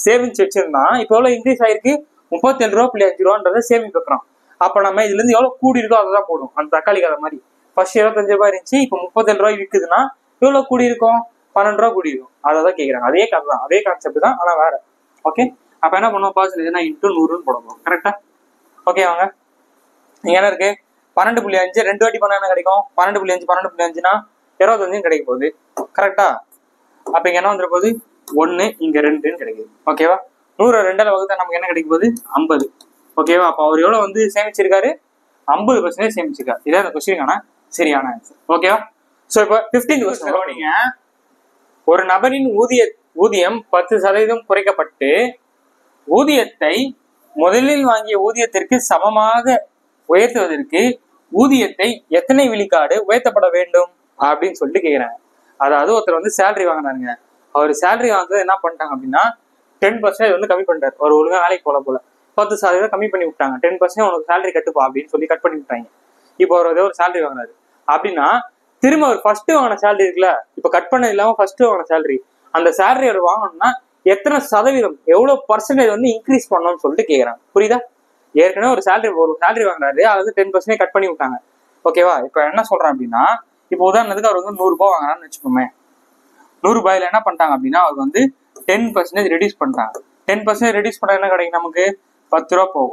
சேவிங்ஸ் வச்சிருந்தான். இப்ப எவ்வளவு இன்க்ரீஸ் ஆயிருக்கு? 37.5 ரூபான்றத சேமிப்பு வைக்கிறான். அப்ப நம்ம இதுல இருந்து எவ்வளவு கூடி இருக்கோ அதான் போடும். அந்த தக்காளி கதை மாதிரி ஃபர்ஸ்ட் 25 ரூபாய் இருந்துச்சு, இப்ப 37 ரூபாய் விற்குதுன்னா எவ்வளவு கூடி இருக்கும்? 12 ரூபாய் கூடி இருக்கும். அதான் கேக்குறாங்க. அதே கதை தான், அதே கான்செப்ட் தான், ஆனா வேற. ஓகே, அப்ப என்ன பண்ணுவோம்? பர்சன்டேஜ் இன்டூ 100ன்னு போடணும். கரெக்டா? ஓகே வாங்க, நீங்க என்ன இருக்கு? 12.5 2 வாட்டி பண்ணா என்ன கிடைக்கும்? 12.5னா 25 கிடைக்க போகுது. கரெக்டா? அப்ப இங்க என்ன வந்துட போகுது? 1 இங்க 2ன்னு கிடைக்குது. ஓகேவா, 100 2ஆல வகுத்தா நமக்கு என்ன கிடைக்க போகுது? 50. ஓகேவா, அப்ப அவர் எவ்வளவு வந்து சேமிச்சிருக்காரு? 50% சேமிச்சிருக்காரு. இதான் இந்த கொஸ்டினுக்கான சரியான ஆன்சர். ஓகேவா, சோ இப்ப 15th கொஸ்டின் நீங்க ஒரு நபரின் ஊதியம் 10% குறைக்கப்பட்டு ஊதியத்தை முதலில் வாங்கிய ஊதியத்திற்கு சமமாக உயர்த்துவதற்கு ஊதியத்தை எத்தனை விழுக்காடு உயர்த்தப்பட வேண்டும் அப்படின்னு சொல்லிட்டு கேக்குறாங்க. அதாவது ஒருத்தர் வந்து சேலரி வாங்கினாருங்க. அவர் சேலரி வாங்குறது என்ன பண்ணிட்டாங்க அப்படின்னா 10% வந்து கம்மி பண்ணிட்டாரு. ஒரு ஒழுங்கா வேலைக்கு போல 10% கம்மி பண்ணி விட்டாங்க. 10% உனக்கு சேலரி கட்டுப்பா அப்படின்னு சொல்லி கட் பண்ணி விட்டாங்க. இப்போ அவர் ஏதோ ஒரு சேலரி வாங்கினாரு அப்படின்னா திரும்ப அவர் ஃபர்ஸ்ட் வாங்கின சேலரி இருக்குல்ல, இப்ப கட் பண்ணது இல்லாம ஃபர்ஸ்ட் வாங்கின சேலரி, அந்த சேலரி அவர் வாங்கணும்னா எத்தனை சதவீதம், எவ்வளவு பர்சன்டேஜ் வந்து இன்க்ரீஸ் பண்ணணும்னு சொல்லிட்டு கேக்குறாங்க. புரியுதா? ஏற்கனவே ஒரு சேலரி வாங்குறாரு, அது வந்து 10% கட் பண்ணி விட்டாங்க. ஓகேவா, இப்ப என்ன சொல்றேன் அப்படின்னா இப்போ உதாரணத்துக்கு அவர் வந்து 100 ரூபாய் வாங்குறான்னு வச்சுக்கோமே. 100 ரூபாயில என்ன பண்ணிட்டாங்க அப்படின்னா அவர் வந்து 10% ரெடியூஸ் பண்ணிட்டாங்க. 10% ரெடியூஸ் பண்ண என்ன கிடைக்கும்? நமக்கு 10 ரூபா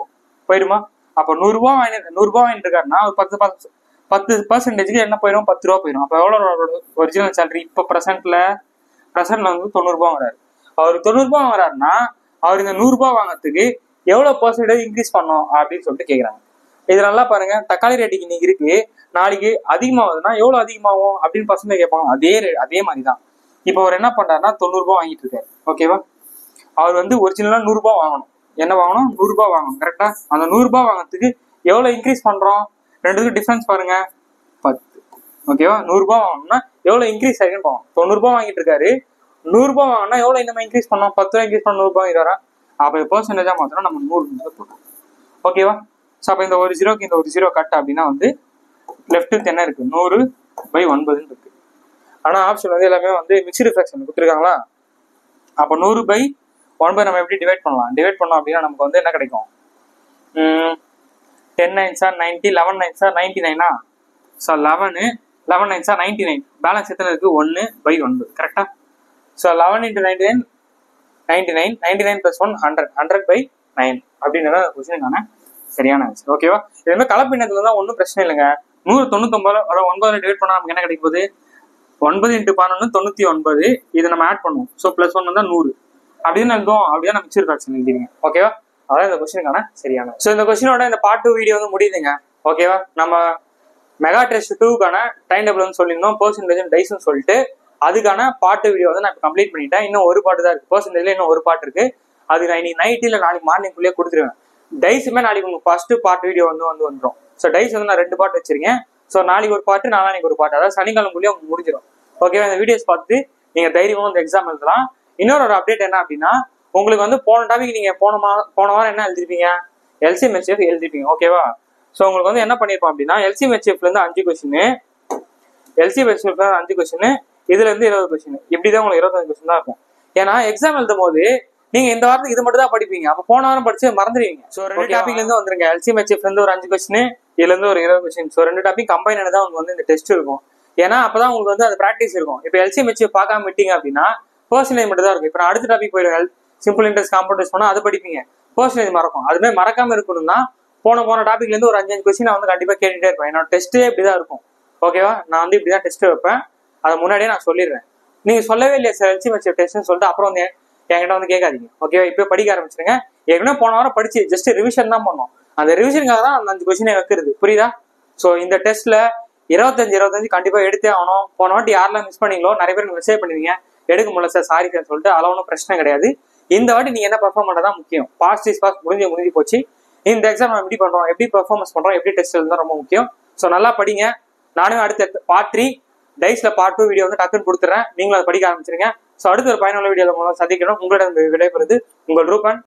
போயிடுமா? அப்ப 100 ரூபாய் வாங்கிட்டு இருக்காருன்னா ஒரு 10% என்ன போயிடும்? 10 ரூபா போயிடும். அப்ப எவ்வளவு ஒரிஜினல் சேலரி? இப்ப பிரசன்ட்ல வந்து 90 ரூபாய் வாங்குறாரு. அவர் 90 ரூபாய் வாங்குறாருன்னா அவர் இந்த 100 ரூபாய் வாங்குறதுக்கு எவ்வளவு பர்சன்டேஜ் இன்க்ரீஸ் பண்ணும் அப்படின்னு சொல்லிட்டு கேக்குறாங்க. இது நல்லா பாருங்க, தக்காளி ரேட்டுக்கு இன்னைக்கு இருக்கு, நாளைக்கு அதிகமாகுதுன்னா எவ்வளவு அதிகமாகும் அப்படின்னு பர்சன்டேஜ் கேட்பாங்க. அதே மாதிரிதான் இப்ப அவர் என்ன பண்றாருன்னா 90 ரூபாய் வாங்கிட்டு இருக்காரு. ஓகேவா, அவர் வந்து ஒரிஜினலா 100 ரூபாய் வாங்கணும். என்ன வாங்கணும்? 100 ரூபாய் வாங்கணும். கரெக்டா? அந்த 100 ரூபாய் வாங்குறதுக்கு எவ்வளவு இன்க்ரீஸ் பண்றோம்? ரெண்டுக்கும் டிஃபரன்ஸ் பாருங்க, 10. ஓகேவா? 100 ரூபாய் வாங்கணும்னா எவ்வளவு இன்க்ரீஸ் ஆகிருக்குன்னு போவோம். 90 ரூபாய் வாங்கிட்டு இருக்காரு, 100 ரூபாய் வாங்கினா எவ்வளவு இந்த இன்க்ரீஸ் பண்ணோம்? 10 ரூபாய் இன்க்ரீஸ் பண்ண 100 ரூபாய் வாங்கிடுவாரா? அப்ப பெர்சன்டேஜா மாத்திரம் நம்ம 100 போட்டோம். ஓகேவா? ஸோ அப்போ இந்த ஒரு ஜீரோக்கு இந்த ஒரு ஜீரோ கட் அப்படின்னா வந்து லெஃப்ட் என்ன இருக்கு? 100/9 இருக்கு. ஆனா ஆப்ஷன் வந்து எல்லாமே வந்து மிக்ஸ்டு ஃபிராக்ஷன் கொடுத்துருக்காங்களா? அப்போ 100/9 நம்ம எப்படி டிவைட் பண்ணலாம்? டிவைட் பண்ணோம் அப்படின்னா நமக்கு வந்து என்ன கிடைக்கும்? 10 9s are 90, 11 9s are 99. So 11 9s are 99. Balance எத்தனை இருக்கு? 1/9. கரெக்டா? ஸோ 11 × 99 99, 99 + 1 100, 100/9 அப்படின்றத கொஸ்டினுக்கான சரியான ஆன்சர். ஓகேவா? இதுமாதிரி கலப்பினத்துல தான் ஒன்றும் பிரச்சனை இல்லைங்க. 199 அதாவது 9 டிவைட் பண்ணா நமக்கு என்ன கிடைக்க போகுது? 9 × 11 99. இதை நம்ம ஆட் பண்ணுவோம். ஸோ +1 வந்தா 100 அப்படின்னு எழுதுவோம். அப்படியே நம்ம மிக்ஸ்டு ஃபிராக்ஷன் எழுதிடுங்க. ஓகேவா? அதான் இந்த கொஸ்டினுக்கான சரியான. ஸோ இந்த கொஸ்டினோட இந்த பார்ட் 2 வீடியோ வந்து முடியுதுங்க. ஓகேவா? நம்ம மெகா டெஸ்ட் 2க்கான டைம் டேபிள் வந்து சொல்லியிருந்தோம், பெர்சன்டேஜ் டைஸ்ன்னு சொல்லிட்டு. அதுக்கான பார்ட் 2 வீடியோ வந்து நான் இப்போ கம்ப்ளீட் பண்ணிட்டேன். இன்னும் ஒரு பார்ட் தான் இருக்கு. பெர்சன்டேஜ்ல இன்னும் ஒரு பார்ட் இருக்கு. அது நான் இன்னைக்கு நைட் இல்லை நாளைக்கு மார்னிங்குள்ளேயே கொடுத்துருவேன். டைஸுமே நாளைக்கு உங்களுக்கு ஃபர்ஸ்ட் பார்ட் வீடியோ வந்து வந்துடும். ஸோ டைஸ் வந்து நான் 2 பார்ட் வச்சிருக்கேன். ஸோ நாளைக்கு ஒரு பார்ட், நாளைக்கு ஒரு பார்ட், அதாவது சனிக்கிழமைக்குள்ளேயே உங்களுக்கு முடிஞ்சிடும். ஓகேவா? இந்த வீடியோஸ் பார்த்து நீங்க தைரியமா வந்து எக்ஸாம் எழுதலாம். இன்னொரு அப்டேட் என்ன அப்படின்னா, உங்களுக்கு வந்து போன டாபிக் நீங்க போன வாரம் என்ன எழுதிருப்பீங்க? LCM HCF எழுதிருப்பீங்க. ஓகேவா? ஸோ உங்களுக்கு வந்து என்ன பண்ணிருப்போம் அப்படின்னா, LCM HCF இருந்து 5 கொஸ்டின், LCM HCF 5 கொஸ்டின், இதுல இருந்து 20 கொஸ்டின், இப்படிதான் உங்களுக்கு 25 கொஸ்டின் தான் இருக்கும். ஏன்னா எக்ஸாம் எழுதும் போது நீங்க இந்த வாரத்துக்கு இது மட்டும் தான் படிப்பீங்க. அப்ப போன வாரம் படிச்சு மறந்துடுவீங்க. ஸோ 2 டாபிக்ல இருந்து வந்துருங்க. LCM HCF இருந்து ஒரு 5 கொஸ்டின், இதுல இருந்து ஒரு 20 கொஸ்டின். ஸோ 2 டாபிக் கம்பைன் தான் உங்களுக்கு வந்து இந்த டெஸ்ட் இருக்கும். ஏன்னா அப்பதான் உங்களுக்கு வந்து அது ப்ராக்டிஸ் இருக்கும். இப்போ LCM HCF பார்க்காம விட்டீங்க அப்படின்னா பெர்சன்டேஜ் மட்டும் தான் இருக்கும். இப்போ நான் அடுத்த டாபிக் போயிடுவேன், சிம்பிள் இன்ட்ரெஸ்ட் காம்பவுண்ட் பண்ணா அது படிப்பீங்க, பெர்சன்டேஜ் மறக்கும். அதுமாதிரி மறக்காம இருக்கணும்னா போன டாபிக்ல இருந்து ஒரு 5 கொஸ்டின் நான் வந்து கண்டிப்பா கேட்டுட்டே இருப்பேன். என்னோட டெஸ்ட்டே இப்படிதான் இருக்கும். ஓகேவா? நான் வந்து இப்படிதான் டெஸ்ட் வைப்பேன். அதை முன்னாடியே நான் சொல்லிடுறேன். நீங்க சொல்லவே இல்லையா சார் LCM HCF டெஸ்ட்னு சொல்லிட்டு அப்புறம் வந்து என்கிட்ட வந்து கேட்காதீங்க. ஓகேவா? இப்போ படிக்க ஆரம்பிச்சிருங்க. ஏற்கனவே போன வாரம் படிச்சு ஜஸ்ட் ரிவிஷன் தான் பண்ணோம். அந்த ரிவிஷனுக்காக தான் அந்த 5 கொஸ்டினை வைக்கிறது. புரியுதா? ஸோ இந்த டெஸ்ட்ல 25 கண்டிப்பா எடுத்தே ஆகணும். போன வாட்டி யாரெல்லாம் மிஸ் பண்ணீங்களோ நிறைய பேர் மெசேஜ் பண்ணிருக்கீங்க, எடுக்க முடியல சார், சாரி சார் சொல்லிட்டு. அதெல்லாம் ஒன்றும் பிரச்சனை கிடையாது. இந்த வாட்டி நீங்க என்ன பெர்ஃபார்ம் பண்ணதான் முக்கியம். பாஸ் இஸ் பாஸ், முடிஞ்சு போச்சு. இந்த எக்ஸாம் நம்ம எப்படி பண்றோம், எப்படி பெர்ஃபார்மன்ஸ் பண்றோம், எப்படி டெஸ்ட் எழுதுதான் ரொம்ப முக்கியம். ஸோ நல்லா படிங்க. நானும் அடுத்த பார்ட் 3 டைஸ்ல பார்ட் 2 வீடியோ வந்து டக்குன்னு கொடுத்துறேன். நீங்களும் அதை படிக்க ஆரம்பிச்சிருங்க. ஸோ அடுத்த ஒரு பயனுள்ள வீடியோ மூலம் சந்திக்கணும். உங்களிடம் விடைபெறுது உங்கள் ரூபன்.